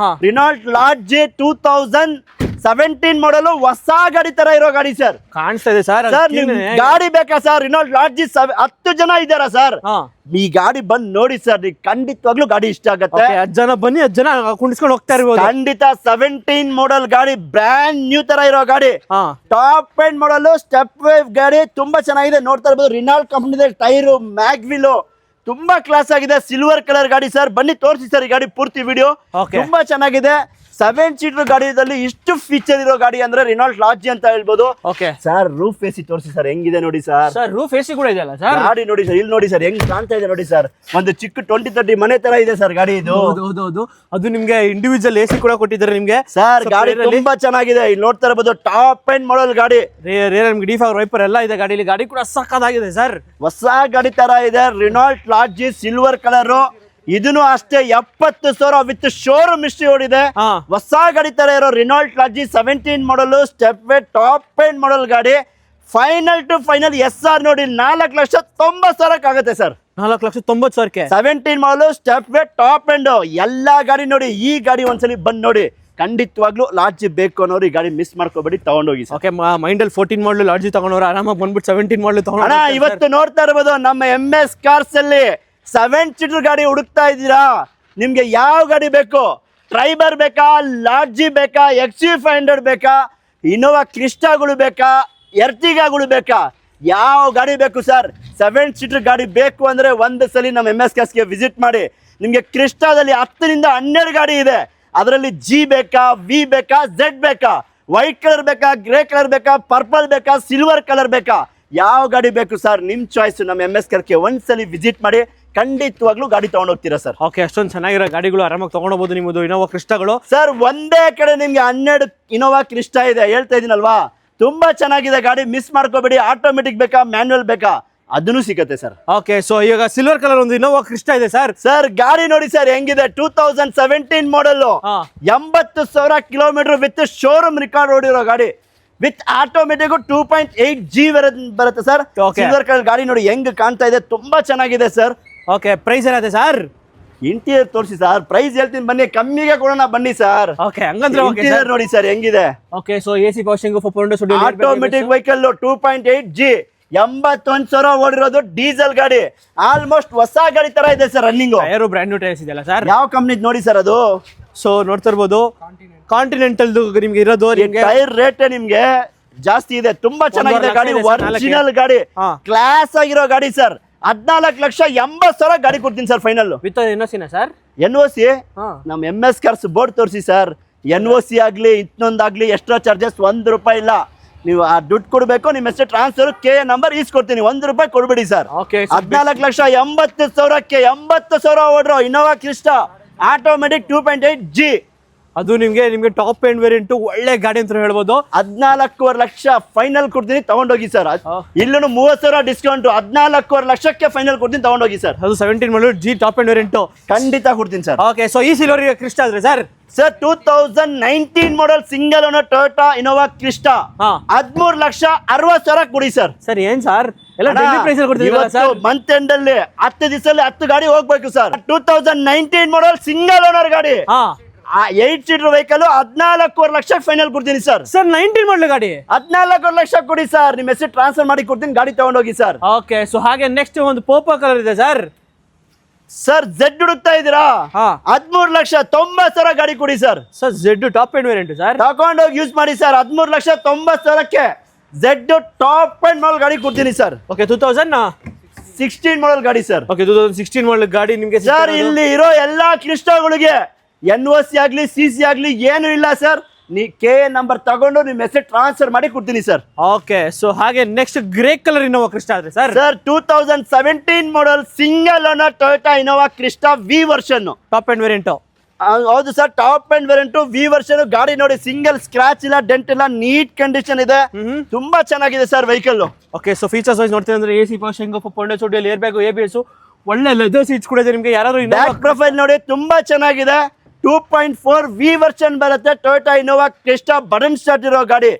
Renault Lodge 2017 ಮಾಡಲು, ಹೊಸ ಗಾಡಿ ತರ ಇರೋ ಗಾಡಿ ಸರ್. ಕಾಣಿಸ್ತಾ ಇದೆ ಸರ್. ಸರ್ ಗಾಡಿ ಬೇಕಾ ಸರ್? Renault Lodge 10 ಜನ ಇದ್ದಾರಾ ಸರ್? ಈ ಗಾಡಿ ಬಂದ್ ನೋಡಿ ಸರ್, ಖಂಡಿತವಾಗ್ಲೂ ಗಾಡಿ ಇಷ್ಟ ಆಗತ್ತೆ. 10 ಜನ ಬನ್ನಿ, 10 ಜನ ಕುಣಿಸ್ಕೊಂಡು ಹೋಗ್ತಾ ಇರ್ಬೋದು ಖಂಡಿತ. 17 ಮಾಡಲ್ ಗಾಡಿ, ಬ್ರ್ಯಾಂಡ್ ನ್ಯೂ ತರ ಇರೋ ಗಾಡಿ, ಟಾಪ್ ಎಂಡ್ ಮಾಡಲ್, ಸ್ಟೆಪ್ ವೇವ್ ಗಾಡಿ, ತುಂಬಾ ಚೆನ್ನಾಗಿದೆ. ನೋಡ್ತಾ ಇರ್ಬೋದು, ರಿನಾಲ್ಟ್ ಕಂಪ್ನಿ ಟೈರು, ಮ್ಯಾಗ್ವಿಲ್, ತುಂಬಾ ಕ್ಲಾಸ್ ಆಗಿದೆ. ಸಿಲ್ವರ್ ಕಲರ್ ಗಾಡಿ ಸರ್, ಬನ್ನಿ ತೋರಿಸಿ ಸರ್ ಈ ಗಾಡಿ ಪೂರ್ತಿ ವಿಡಿಯೋ. ತುಂಬಾ ಚೆನ್ನಾಗಿದೆ. 7 ಸೀಟರ್ ಗಾಡಿಯಲ್ಲಿ ಇಷ್ಟು ಫೀಚರ್ ಇರೋ ಗಾಡಿ ಅಂದ್ರೆ Renault Lodge ಅಂತ ಹೇಳ್ಬೋದು. ಓಕೆ ಸರ್, ರೂಫ್ ಎಸಿ ತೋರಿಸಿ ಸರ್, ಹೆಂಗಿದೆ ನೋಡಿ ಸರ್. ಸರ್ ರೂಫ್ ಎಸಿ ಕೂಡ ಇದೆಯಲ್ಲ ಸರ್? ಗಾಡಿ ನೋಡಿ ಸರ್, ಇಲ್ಲಿ ನೋಡಿ ಸರ್, ಹೆಂಗ್ ಕಾಣ್ತಾ ಇದೆ ನೋಡಿ ಸರ್, ಒಂದು ಚಿಕ್ಕ 20-30 ಮನೆ ತರ ಇದೆ ಸರ್ ಗಾಡಿ ಇದು. ಹೌದು, ಅದು ನಿಮ್ಗೆ ಇಂಡಿವಿಜುವಲ್ ಎಸಿ ಕೂಡ ಕೊಟ್ಟಿದ್ದಾರೆ ನಿಮ್ಗೆ ಸರ್. ಗಾಡಿ ತುಂಬಾ ಚೆನ್ನಾಗಿದೆ, ಇಲ್ಲಿ ನೋಡ್ತಾ ಇರಬಹುದು, ಟಾಪ್ ಎಂಡ್ ಮಾಡಲ್ ಗಾಡಿ, ರೇರ್ ನಿಮ್ಗೆ ಡಿಫಾಗ್ ವೈಪರ್ ಎಲ್ಲ ಇದೆ ಗಾಡಿಲಿ. ಗಾಡಿ ಕೂಡ ಸಕ್ಕತ್ತಾಗಿದೆ ಸರ್, ಹೊಸ ಗಾಡಿ ತರ ಇದೆ. Renault Lodge ಸಿಲ್ವರ್ ಕಲರ್, ಇದನ್ನು ಅಷ್ಟೇ 70,000 ವಿತ್ ಶೋರೂಮ್ ಹಿಸ್ಟ್ರಿ ಓಡಿದೆ, ಹೊಸ ಗಾಡಿ ತರ ಇರೋ Renault Lodge 17 model, step way top end model ಗಾಡಿ. ಫೈನಲ್ ಟು ಫೈನಲ್ SR ನೋಡಿ 4,90,000 ಆಗುತ್ತೆ ಸರ್. 4,90,000ಕ್ಕೆ 17 model, step way top end, ಎಲ್ಲಾ ಗಾಡಿ ನೋಡಿ. ಈ ಗಾಡಿ ಒಂದ್ಸಲಿ ಬಂದ್ ನೋಡಿ, ಖಂಡಿತವಾಗ್ಲೂ ಲಾಡ್ಜ್ ಬೇಕು ಅನ್ನೋರು ಈ ಗಾಡಿ ಮಿಸ್ ಮಾಡ್ಕೋಬೇಡಿ, ತಗೊಂಡೋಗಿ. ಓಕೆ ಮೈಂಡಲ್ 14 ಮಾಡಲ್ ಲಾಡ್ಜ್ ತಗೊಂಡವ್ರು ಆರಾಮಾಗಿ ಬಂದ್ಬಿಟ್ಟು 17 ಮಾಡಲ್ ತಗೊಂಡು. ಇವತ್ತು ನೋಡ್ತಾ ಇರ್ಬೋದು, ನಮ್ಮ MS ಕಾರ್ಸ್ ಅಲ್ಲಿ 7 ಸೀಟರ್ ಗಾಡಿ ಹುಡುಕ್ತಾ ಇದ್ದೀರಾ? ನಿಮ್ಗೆ ಯಾವ ಗಾಡಿ ಬೇಕು? ಟ್ರೈಬರ್ ಬೇಕಾ, ಲಾಡ್ಜಿ ಬೇಕಾ, XUV500 ಬೇಕಾ, ಇನೋವಾ ಕ್ರಿಸ್ಟಾಗಳು ಬೇಕಾ, ಎರ್ಟಿಗಾಗಳು ಬೇಕಾ, ಯಾವ ಗಾಡಿ ಬೇಕು ಸರ್? 7 ಸೀಟರ್ ಗಾಡಿ ಬೇಕು ಅಂದ್ರೆ ಒಂದು ಸಲ ನಮ್ಮ MS ಕಾರ್ಸ್ಗೆ ವಿಸಿಟ್ ಮಾಡಿ. ನಿಮ್ಗೆ ಕ್ರಿಸ್ಟಾದಲ್ಲಿ 10ರಿಂದ 12 ಗಾಡಿ ಇದೆ. ಅದರಲ್ಲಿ ಜಿ ಬೇಕಾ, ವಿ ಬೇಕಾ, ಝೆಡ್ ಬೇಕಾ, ವೈಟ್ ಕಲರ್ ಬೇಕಾ, ಗ್ರೇ ಕಲರ್ ಬೇಕಾ, ಪರ್ಪಲ್ ಬೇಕಾ, ಸಿಲ್ವರ್ ಕಲರ್ ಬೇಕಾ, ಯಾವ ಗಾಡಿ ಬೇಕು ಸರ್ ನಿಮ್ ಚಾಯ್ಸ್. ನಮ್ಮ MS ಕಾರ್ಗೆ ಒಂದ್ಸಲಿ ವಿಸಿಟ್ ಮಾಡಿ, ಖಂಡಿತವಾಗ್ಲೂ ಗಾಡಿ ತಗೊಂಡೋಗ್ತೀರಾ ಸರ್. ಓಕೆ, ಅಷ್ಟೊಂದು ಚೆನ್ನಾಗಿರೋ ಗಾಡಿಗಳು ಆರಾಮಾಗಿ ತಗೊಂಡೋಗ್ಬೋದು ನಿಮ್ಮದು ಇನೋವಾ ಕ್ರಿಸ್ಟಾಗಳು. ಸರ್ ಒಂದೇ ಕಡೆ ನಿಮ್ಗೆ 12 ಇನೋವಾ ಕ್ರಿಸ್ಟಾ ಇದೆ, ಹೇಳ್ತಾ ಇದೀನಲ್ವಾ, ತುಂಬಾ ಚೆನ್ನಾಗಿದೆ ಗಾಡಿ, ಮಿಸ್ ಮಾಡ್ಕೋಬೇಡಿ. ಆಟೋಮೆಟಿಕ್ ಬೇಕಾ, ಮ್ಯಾನ್ಯುವಲ್ ಬೇಕಾ, ಅದನ್ನು ಸಿಗುತ್ತೆ ಸರ್. ಓಕೆ, ಸೊ ಈಗ ಸಿಲ್ವರ್ ಕಲರ್ ಒಂದು ಇನೋವಾ ಕ್ರಿಸ್ಟಾ ಇದೆ ಸರ್. ಸರ್ ಗಾಡಿ ನೋಡಿ ಸರ್ ಹೆಂಗಿದೆ, 2017 ಮಾಡಲ್, 80,000 ಕಿಲೋಮೀಟರ್ ವಿತ್ ಶೋರೂಮ್ ರೆಕಾರ್ಡ್ ಓಡಿರೋ ಗಾಡಿ, ವಿತ್ ಆಟೋಮೆಟಿಕ್ 2.8G ಬರುತ್ತೆ ಸರ್. ಸಿಲ್ವರ್ ಕಲರ್ ಗಾಡಿ ನೋಡಿ ಹೆಂಗ್ ಕಾಣ್ತಾ ಇದೆ, ತುಂಬಾ ಚೆನ್ನಾಗಿದೆ ಸರ್. ಓಕೆ, ಪ್ರೈಸ್ ಏನಾದೆ ಸರ್? ಇಂಟೀರಿಯರ್ ತೋರಿಸಿ ಸರ್, ಪ್ರೈಸ್ ಹೇಳ್ತೀನಿ ಬನ್ನಿ, ಕಮ್ಮಿಗೆ ಕೊಡೋಣ ಬನ್ನಿ ಸರ್. ಓಕೆ, ಹಂಗಂದ್ರೆ ಇಂಟೀರಿಯರ್ ನೋಡಿ ಸರ್ ಹೆಂಗಿದೆ. Okay, so AC washing automatic vehicle 2.8G, 81,000 ಓಡಿರೋದು, ಡೀಸೆಲ್ ಗಾಡಿ, ಆಲ್ಮೋಸ್ಟ್ ಹೊಸ ಗಾಡಿ ತರ ಇದೆ sir. Running tyre brand new tyres ಇದೆಯಲ್ಲ ಸರ್, ಯಾವ ಕಂಪ್ನಿ ನೋಡಿ ಸರ್ ಅದು. ಸೊ ನೋಡ್ತಾ ಇರ್ಬೋದು, ಕಾಂಟಿನೆಂಟಲ್ ನಿಮ್ಗೆ ಇರೋದು. ಟೈರ್ ರೇಟ್ ನಿಮ್ಗೆ ಜಾಸ್ತಿ ಇದೆ, ತುಂಬಾ ಚೆನ್ನಾಗಿದೆ ಗಾಡಿ, ಒರಿಜಿನಲ್ ಗಾಡಿ, ಕ್ಲಾಸ್ ಆಗಿರೋ ಗಾಡಿ ಸರ್. 14,80,000 ಗಾಡಿ ಕೊಡ್ತೀನಿ sir final. With NOC sir? NOC ನಮ್ MS ಕಾರ್ಸ್ ಬೋರ್ಡ್ ತೋರಿಸಿ ಸರ್. NOC ಆಗ್ಲಿ ಇನ್ನೊಂದಾಗ್ಲಿ ಎಕ್ಸ್ಟ್ರಾ ಚಾರ್ಜಸ್ 1 ರೂಪಾಯಿ ಇಲ್ಲ. ನೀವು ಆ ದುಡ್ಡು ಕೊಡ್ಬೇಕು, ನಿಮ್ಮ ಹೆಸರು ಟ್ರಾನ್ಸ್ಫರ್ KA ನಂಬರ್ ಈಸ್ಕೊಡ್ತೀನಿ, 1 ರೂಪಾಯಿ ಕೊಡ್ಬೇಡಿ ಸರ್. 14,80,000ಕ್ಕೆ 80,000 ಓಡ್ರೋ ಇನೋವಾ ಕ್ರಿಸ್ಟಾ ಆಟೋಮೆಟಿಕ್ 2.8G. ಅದು ನಿಮ್ಗೆ ಟಾಪ್ ಎಂಡ್ ವೇರಿಯಂಟ್ ಒಳ್ಳೆ ಗಾಡಿ ಅಂತ ಹೇಳ್ಬೋದು. 14,500,000 ಫೈನಲ್ ಕೊಡ್ತೀನಿ, ತಗೊಂಡೋಗಿ ಸರ್. ಇಲ್ಲೂ 30,000 ಡಿಸ್ಕೌಂಟ್, 14,500,000 ಲಕ್ಷಕ್ಕೆ ಫೈನಲ್ ಕೊಡ್ತೀನಿ, ತಗೊಂಡೋಗಿ ಸರ್. ಅದು 17 ಮಾಡಲ್ G ಟಾಪ್ ಎಂಡ್ ವೇರಿಯಂಟ್ ಖಂಡಿತ ಕೊಡ್ತೀನಿ ಸರ್. ಓಕೆ, ಸೊ ಈ ಸಿಲ್ವರ್ ಕ್ರಿಸ್ಟಾ ಆದ್ರೆ ಸರ್ 2019 ಮಾಡಲ್ single owner Toyota Innova Crysta 13,60,000 ಕೊಡಿ ಸರ್. ಸರ್ ಏನ್ ಸರ್ ಎಲ್ಲ ಡೆಲ್ಲಿ ಪ್ರೈಸ್ ಅಲ್ಲಿ ಕೊಡ್ತಿದ್ದೀರಾ ಸರ್? ಮಂತ್ ಎಂಡ್ ಅಲ್ಲಿ 10 ದಿವಸದಲ್ಲಿ 10 ಗಾಡಿ ಹೋಗ್ಬೇಕು ಸರ್. 2019 ಮಾಡಲ್ ಸಿಂಗಲ್ ಓನರ್ ಗಾಡಿ, 8 ಸೀಟರ್ ವೆಹಿಕಲ್, 14,00,000 ಫೈನಲ್ ಕೊಡ್ತೀನಿ ಸರ್. 19 ಮಾಡಲ್ ಗಾಡಿ 14,00,000 ಕೊಡಿ ಸರ್. ನಿಮ್ಮ ಹೆಸರು ಟ್ರಾನ್ಸ್ಫರ್ ಮಾಡಿ ಕೊಡ್ತೀನಿ, ಗಾಡಿ ತಗೊಂಡೋಗಿ ಸರ್. ಓಕೆ, ಸೊ ಹಾಗೆ ನೆಕ್ಸ್ಟ್ ಒಂದು ಪೋಪೋ ಕಲರ್ ಇದೆ ಸರ್. ಝೆಡ್ ಹುಡುಕ್ತಾ ಇದ್ದೀರಾ? 13,90,000 ಗಾಡಿ ಕೊಡಿ sir. Z top end variant sir, ತಗೊಂಡೋಗಿ ಯೂಸ್ ಮಾಡಿ ಸರ್. 13,90,000ಕ್ಕೆ ಝೆಡ್ ಟಾಪ್ ಎಂಡ್ ಮಾಡಲ್ ಗಾಡಿ ಕೊಡ್ತೀನಿ ಸರ್. ಓಕೆ, 2016 ಮಾಡಲ್ ಗಾಡಿ ಸರ್. ಓಕೆ, 2016 ಮಾಡಲ್ ಗಾಡಿ ನಿಮ್ಗೆ ಸರ್. ಇಲ್ಲಿ ಇರೋ ಎಲ್ಲಾ ಕ್ರಿಸ್ಟಾಗಳಿಗೆ NOC ಆಗ್ಲಿ CC ಆಗ್ಲಿ ಏನು ಇಲ್ಲ ಸರ್. KA ನಂಬರ್ ತಗೊಂಡು ನಿಮ್ಮ ಹೆಸರು ಟ್ರಾನ್ಸ್ಫರ್ ಮಾಡಿ ಕೊಡ್ತೀನಿ ಸರ್. ಓಕೆ, ಸೊ ಹಾಗೆ next grey colour Innova Crysta ಆದ್ರೆ sir 2017 model single owner Toyota Innova Crysta V version top end variant. ಹೌದು sir, top end variant V version ಗಾಡಿ ನೋಡಿ, ಸಿಂಗಲ್ ಸ್ಕ್ರಾಚ್ ಇಲ್ಲ, ಡೆಂಟ್ ಇಲ್ಲ, ನೀಟ್ ಕಂಡೀಷನ್ ಇದೆ, ತುಂಬಾ ಚೆನ್ನಾಗಿದೆ sir vehicle. Okay, so features wise ನೋಡ್ತೀವಿ ಅಂದ್ರೆ AC ವಾಷಿಂಗ್, ಪೊಂಡೆ ಚೋಡಿಯಲ್ಲಿ ಏರ್ ಬ್ಯಾಗ್, ABS, ಒಳ್ಳೆ ಲೆದರ್ ಸೀಟ್ಸ್ ಕೂಡ ಇದೆ ನಿಮಗೆ. ಯಾರು ಬ್ಯಾಕ್ ಪ್ರೊಫೈಲ್ ನೋಡಿ ತುಂಬಾ ಚೆನ್ನಾಗಿದೆ, 2.4 V ವರ್ಷನ್ ಬರುತ್ತೆ. Toyota Innova Crysta button start ಇರೋ ಗಾಡಿ,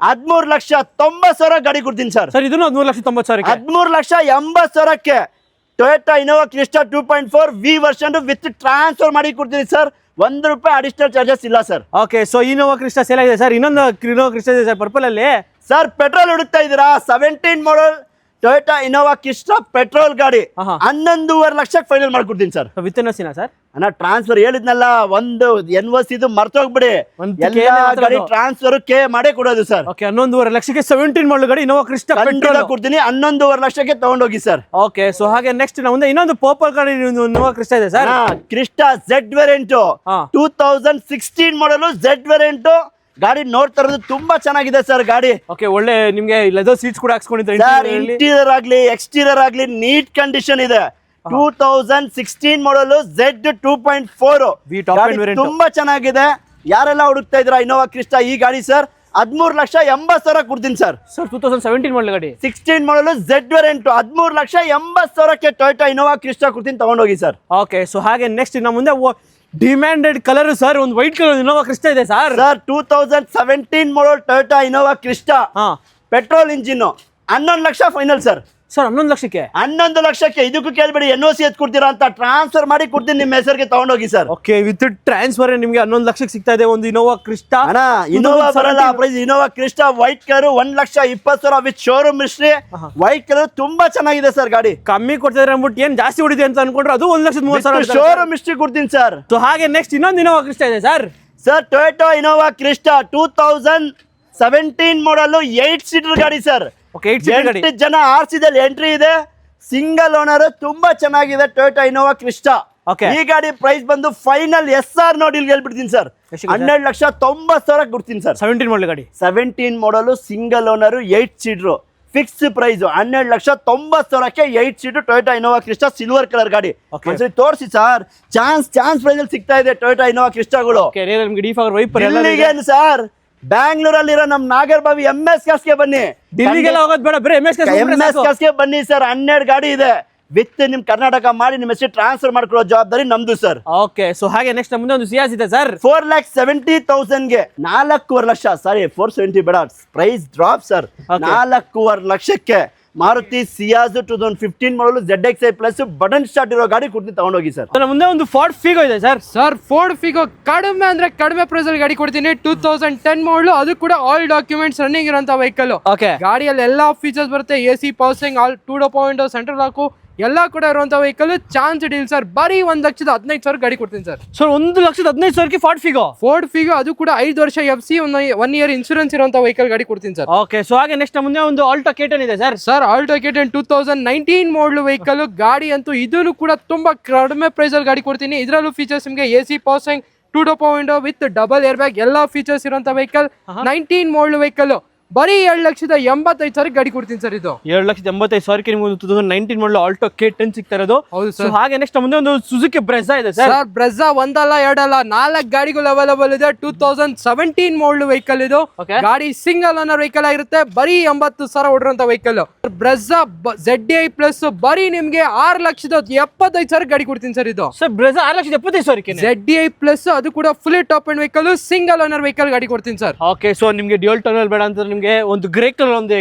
13,90,000 ಗಾಡಿ ಕೊಡ್ತೀನಿ ಸರ್. ಸರ್ ಇದನ್ನು 13,90,000, 13,80,000ಕ್ಕೆ Toyota Innova Crysta 2.4 V version with transfer ಮಾಡಿ ಕೊಡ್ತೀನಿ ಸರ್. 1 ರೂಪಾಯಿ ಅಡಿಷನಲ್ ಚಾರ್ಜಸ್ ಇಲ್ಲ sir. Okay, so Innova Crysta sale ಆಗಿದೆ ಸರ್. ಇನ್ನೊಂದು ಇನೋವಾ ಕ್ರಿಸ್ಟಾ ಇದೆ ಸರ್ ಪರ್ಪಲ್ ಅಲ್ಲಿ. ಸರ್ ಪೆಟ್ರೋಲ್ ಹುಡುಕ್ತಾ ಇದ್ದೀರಾ? 17 model Toyota Innova Crysta petrol ಗಾಡಿ 11,50,000 ಫೈನಲ್ ಮಾಡ್ಕೊಡ್ತೀನಿ ಸರ್. With NOC sir? ಅಣ್ಣ ಟ್ರಾನ್ಸ್ಫರ್ ಹೇಳಿದ್ನಲ್ಲ, ಒಂದು NOC ಇದು ಮರ್ತೋಗ್ಬಿಡಿ, ಎಲ್ಲ ಗಾಡಿ ಟ್ರಾನ್ಸ್ಫರ್ KA ಮಾಡೇ ಕೊಡೋದು ಸರ್. ಓಕೆ, 11,50,000ಕ್ಕೆ 17 ಮಾಡಲ್ ಗಾಡಿ ಇನೋವಾ ಕ್ರಿಸ್ಟಾ ಪೆಟ್ರೋಲ್ ಕೊಡ್ತೀನಿ, 11,50,000ಕ್ಕೆ ತಗೊಂಡೋಗಿ ಸರ್. ಓಕೆ, ಸೊ ಹಾಗೆ ನೆಕ್ಸ್ಟ್ ಮುಂದೆ ಇನ್ನೊಂದು ಪರ್ಪಲ್ ಗಾಡಿ ಇನೋವಾ ಕ್ರಿಸ್ಟಾ ಇದೆ ಸರ್. ಕ್ರಿಸ್ಟಾ ಝೆಡ್ ವೇರಿಯಂಟ್ 2016 ಮಾಡಲು ಝೆಡ್ ವೇರಿಯಂಟ್ ಗಾಡಿ ನೋಡ್ತಾ ಇರೋದು, ತುಂಬಾ ಚೆನ್ನಾಗಿದೆ ಸರ್ ಗಾಡಿ. ಓಕೆ, ಒಳ್ಳೆ ನಿಮ್ಗೆ ಲೆದರ್ ಸೀಟ್ಸ್ ಕೂಡ ಹಾಕ್ಸ್ಕೊಂಡಿದ್ದಾರೆ. ಇಂಟೀರಿಯರ್ ಆಗ್ಲಿ ಎಕ್ಸ್ಟೀರಿಯರ್ ಆಗ್ಲಿ ನೀಟ್ ಕಂಡೀಷನ್ ಇದೆ. 2016 ಮಾಡಲು ಝೆಡ್ 2.4 ತುಂಬಾ ಚೆನ್ನಾಗಿದೆ. ಯಾರೆಲ್ಲ ಹುಡುಕ್ತಾ ಇದ್ರ ಇನೋವಾ ಕ್ರಿಸ್ಟಾ ಈ ಗಾಡಿ ಸರ್ 13,80,000 ಕೊಡ್ತೀನಿ ಸರ್. 2017 ಮಾಡಲ್ ಗಾಡಿ, 16 ಮಾಡಲು ಝೆಡ್ ವೇರಿಯಂಟ್ 13,80,000ಕ್ಕೆ ಟೊಯೋಟಾ ಇನೋವಾ ಕ್ರಿಸ್ಟಾ ಕೊಡ್ತೀನಿ, ತಗೊಂಡೋಗಿ ಸರ್. ಓಕೆ, ಸೊ ಹಾಗೆ ನೆಕ್ಸ್ಟ್ ಇನ್ನ ಮುಂದೆ ಡಿಮ್ಯಾಂಡೆಡ್ ಕಲರ್ ಸರ್, ಒಂದು ವೈಟ್ ಕಲರ್ ಇನೋವಾ ಕ್ರಿಸ್ಟಾ ಇದೆ sir. 2017 model Toyota Innova Crysta petrol engine 11 lakh final sir. 11 ಲಕ್ಷಕ್ಕೆ 11 ಲಕ್ಷಕ್ಕೆ ಇದಕ್ಕೂ ಕೇಳ್ಬೇಡಿ, NOC ಎತ್ ಕೊಡ್ತೀರಾ ಅಂತ ಟ್ರಾನ್ಸ್ಫರ್ ಮಾಡಿ ಕೊಡ್ತೀನಿ, ನಿಮ್ಮ ಹೆಸರಿಗೆ ತಗೊಂಡೋಗಿ ಸರ್. ಓಕೆ, ವಿತ್ ಟ್ರಾನ್ಸ್ಫರ್ ನಿಮಗೆ 11 ಲಕ್ಷಕ್ಕೆ ಸಿಗ್ತಾ ಇದೆ ಒಂದು ಇನೋವಾ ಕ್ರಿಸ್ಟಾ. ಅಣ್ಣ ಇನೋವಾ ಬರಲ್ಲ price. Innova Crysta white colour 1,20,000 with showroom history, white colour ತುಂಬಾ ಚೆನ್ನಾಗಿದೆ ಸರ್ ಗಾಡಿ. ಕಮ್ಮಿ ಕೊಡ್ತಿದ್ರೆ ಅಂದ್ಬಿಟ್ಟು ಏನ್ ಜಾಸ್ತಿ ಹೊಡಿದೆ ಅಂತ ಅನ್ಕೊಂಡ್ರೆ ಅದು 1,30,000 ಶೋರೂಮ್ ಹಿಸ್ಟ್ರಿ ಕೊಡ್ತೀನಿ ಸರ್. ಸೊ ಹಾಗೆ ನೆಕ್ಸ್ಟ್ ಇನ್ನೊಂದು ಇನೋವಾ ಕ್ರಿಸ್ಟಾ ಇದೆ ಸರ್. ಟೊಯೋಟಾ ಇನೋವಾ ಕ್ರಿಸ್ಟಾ 2017 ಮಾಡಲು 8 ಸೀಟರ್ ಗಾಡಿ ಸರ್. 8 ಜನ RC ದಲ್ಲಿ ಎಂಟ್ರಿ ಇದೆ, ಸಿಂಗಲ್ ಓನರ್, ತುಂಬಾ ಚೆನ್ನಾಗಿದೆ ಟೊಯೋಟಾ ಇನೋವಾ ಕ್ರಿಸ್ಟಾ. Okay. ಈ ಗಾಡಿ ಪ್ರೈಸ್ ಬಂದು ಫೈನಲ್ SR ನೋಡಿ ಇಲ್ಲಿ ಹೇಳ್ಬಿಡ್ತೀನಿ ಸರ್, 12,90,000 ಕೊಡ್ತೀನಿ ಸರ್. 17 ಮಾಡಲ್ ಗಾಡಿ, 17 model, single owner, 8 seater, fix price 12,90,000ಕ್ಕೆ 8 seater Toyota Innova Crysta silver colour ಗಾಡಿ. ಒಂದ್ಸರಿ ತೋರಿಸಿ ಸರ್, ಚಾನ್ಸ್ ಪ್ರೈಸ್ ಅಲ್ಲಿ ಸಿಗ್ತಾ ಇದೆ ಟೊಯೋಟಾ ಇನೋವಾ ಕ್ರಿಸ್ಟಾಗಳು. ನಿಮ್ಗೆ ಡಿಫಾಗರ್ ವೈಪರ್ ಎಲ್ಲ ಇಲ್ಲಿಗೇನು ಸರ್, ಬ್ಯಾಂಗ್ಳೂರಲ್ಲಿರೋ ನಮ್ ನಾಗರಬಾವಿ MS ಕಾರ್ಸ್ಗೆ ಬನ್ನಿ. ಡಿಲ್ಲಿಗೆಲ್ಲ ಹೋಗೋದು ಬೇಡ, ಬರೀ MS ಕಾರ್ಸ್ಗೆ ಬನ್ನಿ ಸರ್. 12 ಗಾಡಿ ಇದೆ ವಿತ್ ನಿಮ್ ಕರ್ನಾಟಕ ಮಾಡಿ ನಿಮ್ಮ ಹೆಸರು ಟ್ರಾನ್ಸ್ಫರ್ ಮಾಡ್ಕೊಳ್ಳೋ ಜವಾಬ್ದಾರಿ ನಮ್ದು ಸರ್. ಓಕೆ, ಸೊ ಹಾಗೆ ನೆಕ್ಸ್ಟ್ ಮುಂದೆ ಒಂದು ಸಿಯಾಸ್ ಇದೆ ಸರ್, 4,70,000ಗೆ 4.5 ಲಕ್ಷ, ಸಾರಿ 470 ಬೇಡ, ಪ್ರೈಸ್ ಡ್ರಾಪ್ ಸರ್. 4.5 ಲಕ್ಷಕ್ಕೆ ಮಾರುತಿ ಸಿಯಾಜ್ 2015 ಮಾಡಲು ZXi ಪ್ಲಸ್ ಬಟನ್ ಸ್ಟಾರ್ಟ್ ಇರೋ ಗಾಡಿ ಕೊಡ್ತೀನಿ, ತಗೊಂಡೋಗಿ ಸರ್. ಮುಂದೆ ಒಂದು ಫೋರ್ಡ್ ಫಿಗೋ ಇದೆ ಸರ್. ಫೋರ್ಡ್ ಫಿಗೋ ಕಡಿಮೆ ಅಂದ್ರೆ ಕಡಿಮೆ ಪ್ರೈಸ್ ಅಲ್ಲಿ ಗಾಡಿ ಕೊಡ್ತೀನಿ. 2010 ಮಾಡಲು, ಅದು ಕೂಡ ಆಲ್ ಡಾಕ್ಯುಮೆಂಟ್ಸ್ ರನ್ನಿಂಗ್ ಇರುವಂತ ವೆಹಿಕಲ್. ಓಕೆ, ಗಾಡಿಯಲ್ಲಿ ಎಲ್ಲಾ ಫೀಚರ್ಸ್ ಬರುತ್ತೆ, AC power steering, all 2.0 central lock ಎಲ್ಲ ಕೂಡ ಇರುವಂತ ವೆಹಿಕಲ್. ಚಾನ್ಸ್ ಡೀಲ್ ಸರ್, ಬರೀ 1,15,000 ಗಾಡಿ ಕೊಡ್ತೀನಿ ಸರ್. ಸರ್ 1,15,000ಕ್ಕೆ ಫೋರ್ಡ್ ಫಿಗೋ, ಅದು ಕೂಡ 5 ವರ್ಷ FC 1 ಇಯರ್ ಇನ್ಶೂರೆನ್ಸ್ ಇರುವಂತ ವೆಹಿಕಲ್ ಗಾಡಿ ಕೊಡ್ತೀನಿ ಸರ್. ಓಕೆ, ಸೊ ಹಾಗೆ ನೆಕ್ಸ್ಟ್ ಮುಂದೆ ಒಂದು ಆಲ್ಟೋ K10 ಇದೆ ಸರ್. ಆಲ್ಟೋ K10 2019 ಮಾಡಲ್ ವೆಹಿಕಲ್ ಗಾಡಿ ಅಂತೂ ಇದನ್ನು ಕೂಡ ತುಂಬಾ ಕಡಿಮೆ ಪ್ರೈಸ್ ಅಲ್ಲಿ ಗಾಡಿ ಕೊಡ್ತೀನಿ. ಇದರಲ್ಲೂ ಫೀಚರ್ಸ್ ನಿಮಗೆ AC power steering, 2.0 with double air bag ಎಲ್ಲ ಫೀಚರ್ಸ್ ಇರುವಂತ ವೆಹಿಕಲ್. 19 ಮಾಡಲ್ ವೆಹಿಕಲ್ ಬರೀ 7,85,000 ಗಾಡಿ ಕೊಡ್ತೀನಿ ಸರ್. ಇದು 7,85,000ಕ್ಕೆ ನಿಮ್ಗೆ 2019 ಮಾಡಲ್ ಆಲ್ಟೋ K10 ಸಿಗ್ತಾ ಇರೋದು. ಹೌದು ಸರ್. ಹಾಗೆ ನೆಕ್ಸ್ಟ್ ಮುಂದೆ ಒಂದು ಸುಜುಕಿ ಬ್ರೆಜಾ ಇದೆ ಸರ್. ಬ್ರೆಜಾ ಒಂದಲ್ಲ ಎರಡಲ್ಲ 4 ಗಾಡಿಗಳು ಅವೈಲೇಬಲ್ ಇದೆ. 2017 ಮಾಡಲ್ ವೆಹಿಕಲ್ ಇದು. ಗಾಡಿ ಸಿಂಗಲ್ ಓನರ್ ವೆಹಿಕಲ್ ಆಗಿರುತ್ತೆ, ಬರೀ 80,000 ಹೊಡಿರುವಂತ ವೆಹಿಕಲ್. ಬ್ರೆಜಾ ZDI ಪ್ಲಸ್ ಬರೀ ನಿಮ್ಗೆ 6,75,000 ಗಾಡಿ ಕೊಡ್ತೀನಿ ಸರ್. ಇದು ಸರ್ ಬ್ರೆಜಾ 6,75,000ಕ್ಕೆ ZDI ಪ್ಲಸ್, ಅದು ಕೂಡ full top and vehicle, single owner vehicle ಗಾಡಿ ಕೊಡ್ತೀನಿ ಸರ್. ಓಕೆ, ಸೊ ನಿಮ್ಗೆ ಡ್ಯೂಯಲ್ ಟನಲ್ ಬೇಡ ಅಂತ ನಿಮ್ಗೆ ಒಂದು ಗ್ರೇ ಕಲರ್ ಒಂದು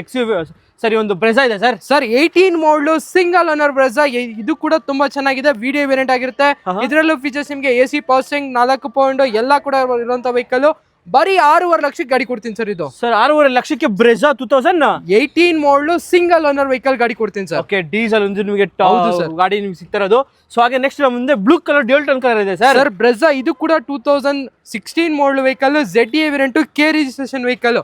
ಸರಿ ಒಂದು ಬ್ರೆಜಾ ಇದೆ ಸರ್. 18 ಮಾಡಲು ಸಿಂಗಲ್ ಓನರ್ ಬ್ರೆಜಾ, ಇದು ಕೂಡ ತುಂಬಾ ಚೆನ್ನಾಗಿದೆ, ವಿಡಿಯೋ ವೇರಿಯಂಟ್ ಆಗಿರುತ್ತೆ. ಇದರಲ್ಲೂ ಫೀಚರ್ಸ್ ನಿಮ್ಗೆ AC ಪವರ್ ಸ್ಟೀರಿಂಗ್, 4.0 ಎಲ್ಲ ಕೂಡ ಇರುವಂತ ವೆಹಿಕಲ್. ಬರೀ 6.5 ಲಕ್ಷಕ್ಕೆ ಗಾಡಿ ಕೊಡ್ತೀನಿ ಸರ್. ಇದು ಸರ್ 6.5 ಲಕ್ಷಕ್ಕೆ ಬ್ರೆಜಾ 2018 ಮಾಡಲು ಸಿಂಗಲ್ ಓನರ್ ವೆಹಿಕಲ್ ಗಾಡಿ ಕೊಡ್ತೀನಿ ಸರ್. ಓಕೆ, ಡೀಸೆಲ್ ಒಂದು ನಿಮಗೆ ಗಾಡಿ ನಿಮ್ಗೆ ಸಿಗ್ತಿರೋದು. ಸೊ ಹಾಗೆ ನೆಕ್ಸ್ಟ್ ಮುಂದೆ blue colour dual tone colour ಇದೆ ಸರ್. ಬ್ರೆಜಾ ಇದು ಕೂಡ 2016 model vehicle, ZDI variant, K registration vehicle.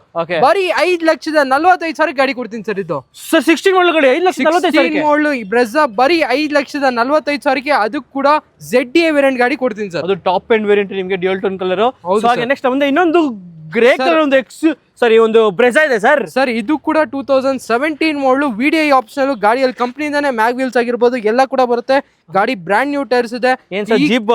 ಬರೀ 5,45,000 ಗಾಡಿ ಕೊಡ್ತೀನಿ ಸರ್. ಇದು ಸರ್ 16 ಮಾಡಲ್ ಗಾಡಿ 5,45,000 ಮಾಡಲು ಬ್ರೆಜಾ ಬರೀ 5,45,000ಕ್ಕೆ, ಅದು ಕೂಡ ZDI ವೇರಿಯಂಟ್ ಗಾಡಿ ಕೊಡ್ತೀನಿ ಸರ್. ಅದು ಟಾಪ್ ಎಂಡ್ ವೇರಿಯಂಟ್ ನಿಮಗೆ ಡ್ಯೂಯಲ್ ಟನ್ ಕಲರ್. ಹಾಗೆ ನೆಕ್ಸ್ಟ್ ಮುಂದೆ ಇನ್ನೊಂದು ಗ್ರೇ ಕಲರ್ ಒಂದು ಬ್ರೆಜಾ ಇದೆ ಸರ್. ಇದು ಕೂಡ 2017 ಮಾಡಲು, VDI ಆಪ್ಷನಲ್, ಗಾಡಿಯಲ್ಲಿ ಕಂಪ್ನಿಯಿಂದಾನೆ ಮ್ಯಾಗ್ ವೀಲ್ಸ್ ಆಗಿರ್ಬೋದು ಎಲ್ಲ ಕೂಡ ಬರುತ್ತೆ. ಗಾಡಿ ಬ್ರ್ಯಾಂಡ್ ನ್ಯೂ ಟೈರ್ಸ್ ಇದೆ. ಜೀಪ್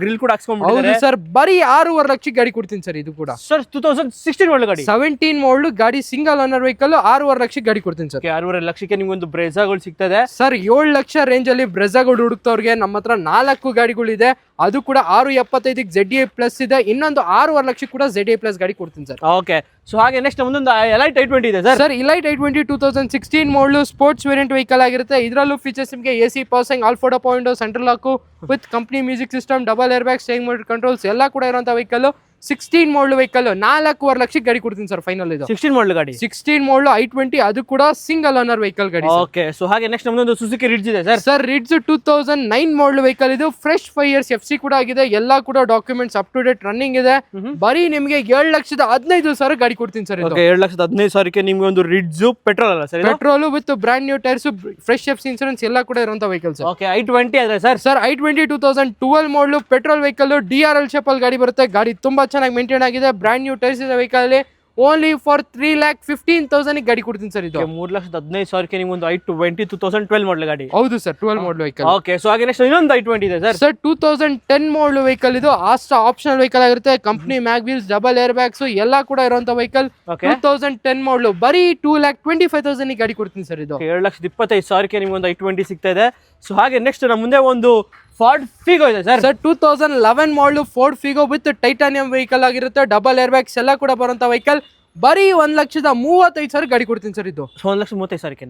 ಗ್ರಿಲ್ ಕೂಡ ಹಾಕ್ಸ್ಕೊಂಡ್ಬಿಟ್ಟಿದ್ದಾರೆ ಸರ್. ಬರೀ 6.5 ಲಕ್ಷಕ್ಕೆ ಗಾಡಿ ಕೊಡ್ತೀನಿ ಸರ್. ಇದು ಕೂಡ ಸರ್ 2016 ಮಾಡಲ್ ಗಾಡಿ, 17 ಮಾಡಲು, ಗಾಡಿ ಸಿಂಗಲ್ ಓನರ್ ವೆಹಿಕಲ್, 6.5 ಲಕ್ಷಕ್ಕೆ ಗಾಡಿ ಕೊಡ್ತೀನಿ ಸರ್. 6.5 ಲಕ್ಷಕ್ಕೆ ನಿಮ್ಗೆ ಒಂದು ಬ್ರೆಜಾಗಳು ಸಿಗ್ತದೆ ಸರ್. 7 ಲಕ್ಷ ರೇಂಜ್ ಅಲ್ಲಿ ಬ್ರೆಜಾಗಳು ಹುಡುಕ್ತವ್ರಿಗೆ ನಮ್ಮ ಹತ್ರ 4 ಗಾಡಿಗಳಿದೆ, ಅದು ಕೂಡ 6.75ಕ್ಕೆ ZDI ಪ್ಲಸ್ ಇದೆ. ಇನ್ನೊಂದು 6.5 ಲಕ್ಷಕ್ಕೆ ಕೂಡ ZDI ಪ್ಲಸ್ ಗಾಡಿ ಕೊಡ್ತೀನಿ ಸರ್. ಓಕೆ, ಸೊ ಹಾಗೆ ನೆಕ್ಸ್ಟ್ ಮುಂದೊಂದು ಎಲೈಟ್ i20 ಇದೆ ಸರ್. ಎಲೈಟ್ i20 2016 ಮಾಡಲು, ಸ್ಪೋರ್ಟ್ಸ್ ವೇರಿಯಂಟ್ ವೆಹಿಕಲ್ ಆಗಿರುತ್ತೆ. ಇದರಲ್ಲೂ ಫೀಚರ್ಸ್ ನಿಮಗೆ AC power steering, all 4.0 central lock with company music system, double air bag, steering motor controls ಎಲ್ಲ ಕೂಡ ಇರುವಂತ ವೆಹಿಕಲ್. 16 ಮಾಡಲ್ ವೆಹಿಕಲ್ 4.5 ಲಕ್ಷಕ್ಕೆ ಗಾಡಿ ಕೊಡ್ತೀನಿ ಸರ್ ಫೈನಲ್. ಇದು 16 ಮಾಡಲ್ ಗಾಡಿ, 16 ಮಾಡಲ್ i20, ಅದು ಕೂಡ ಸಿಂಗಲ್ ಓನರ್ ವೆಹಿಕಲ್ ಗಾಡಿ. ಓಕೆ, ಸೊ ಹಾಗೆ ನೆಕ್ಸ್ಟ್ ನಮ್ಮದೊಂದು ಸುಜುಕಿ ರಿಡ್ಜ್ ಇದೆ ಸರ್. ರಿಡ್ಜ್ 2009 ಮಾಡಲ್ ವೆಹಿಕಲ್, ಇದು ಫ್ರೆಶ್ 5 ಇಯರ್ಸ್ FC ಕೂಡ ಆಗಿದೆ, ಎಲ್ಲ ಕೂಡ documents up to date running ಇದೆ. ಬರೀ ನಿಮಗೆ 7,15,000 ಗಾಡಿ ಕೊಡ್ತೀನಿ ಸರ್. 7,15,000ಕ್ಕೆ ನಿಮ್ಗೆ ಒಂದು ರಿಡ್ಜ್ ಪೆಟ್ರೋಲ್ ಅಲ್ಲ sir, petrol with brand new tyres, fresh FC insurance ಎಲ್ಲ ಕೂಡ ಇರುವಂತ ವೆಹಿಕಲ್ ಸರ್. ಓಕೆ, i20 ಆದ್ರೆ ಸರ್. i20 2012 ಮಾಡಲು, ಪೆಟ್ರೋಲ್ ವೆಹಿಕಲ್, DRL ಶೇಪ್ ಅಲ್ಲಿ ಗಾಡಿ ಬರುತ್ತೆ. ಗಾಡಿ ತುಂಬಾ ಚೆನ್ನಾಗಿ ಮೇಂಟೈನ್ ಆಗಿದೆ, ಬ್ರ್ಯಾಂಡ್ ನ್ಯೂ ಟೈರ್ಸ್ ಇದೆ ವೆಹಿಕಲ್ ಅಲ್ಲಿ. ಓನ್ಲಿ ಫಾರ್ 3,15,000 ಗಾಡಿ ಕೊಡ್ತೀನಿ ಸರ್. ಇದು 3,15,000ಕ್ಕೆ ನಿಮ್ಗೆ ಒಂದು i20 2012 ಮಾಡಲ್ ಗಾಡಿ. ಹೌದು ಸರ್, 12 ಮಾಡಲ್ ವೆಹಿಕಲ್. ಓಕೆ, ಸೊ ಹಾಗೆ ನೆಕ್ಸ್ಟ್ ಇನ್ನೊಂದು i20 ಇದೆ ಸರ್. 2010 ಮಾಡಲ್ ವೆಹಿಕಲ್, ಇದು ಆಸ್ಟ್ರಾ ಆಪ್ಷನಲ್ ವೆಹಿಕಲ್ ಆಗಿರುತ್ತೆ. Company mag wheels, double air bags ಎಲ್ಲ ಕೂಡ ಇರುವಂತ ವೆಹಿಕಲ್. 2010 ಮಾಡಲು, ಬರೀ 2,25,000 ಗಾಡಿ ಕೊಡ್ತೀನಿ ಸರ್. ಇದು 7,25,000ಕ್ಕೆ ನಿಮ್ಗೆ ಒಂದು i20 ಸಿಗ್ತಾ ಇದೆ. ಸೊ ಹಾಗೆ ನೆಕ್ಸ್ಟ್ ನಮ್ಮ ಮುಂದೆ ಒಂದು ಫೋರ್ಡ್ ಫಿಗೋ ಇದೆ sir. 2011 model, Ford Figo with titanium vehicle ಆಗಿರುತ್ತೆ, ಡಬಲ್ ಏರ್ ಬ್ಯಾಗ್ಸ್ ಎಲ್ಲ ಕೂಡ ಬರುವಂತ ವೆಹಿಕಲ್. ಬರೀ 1,35,000 ಗಾಡಿ ಕೊಡ್ತೀನಿ ಸರ್. ಇದು 1,35,000ಕ್ಕೆ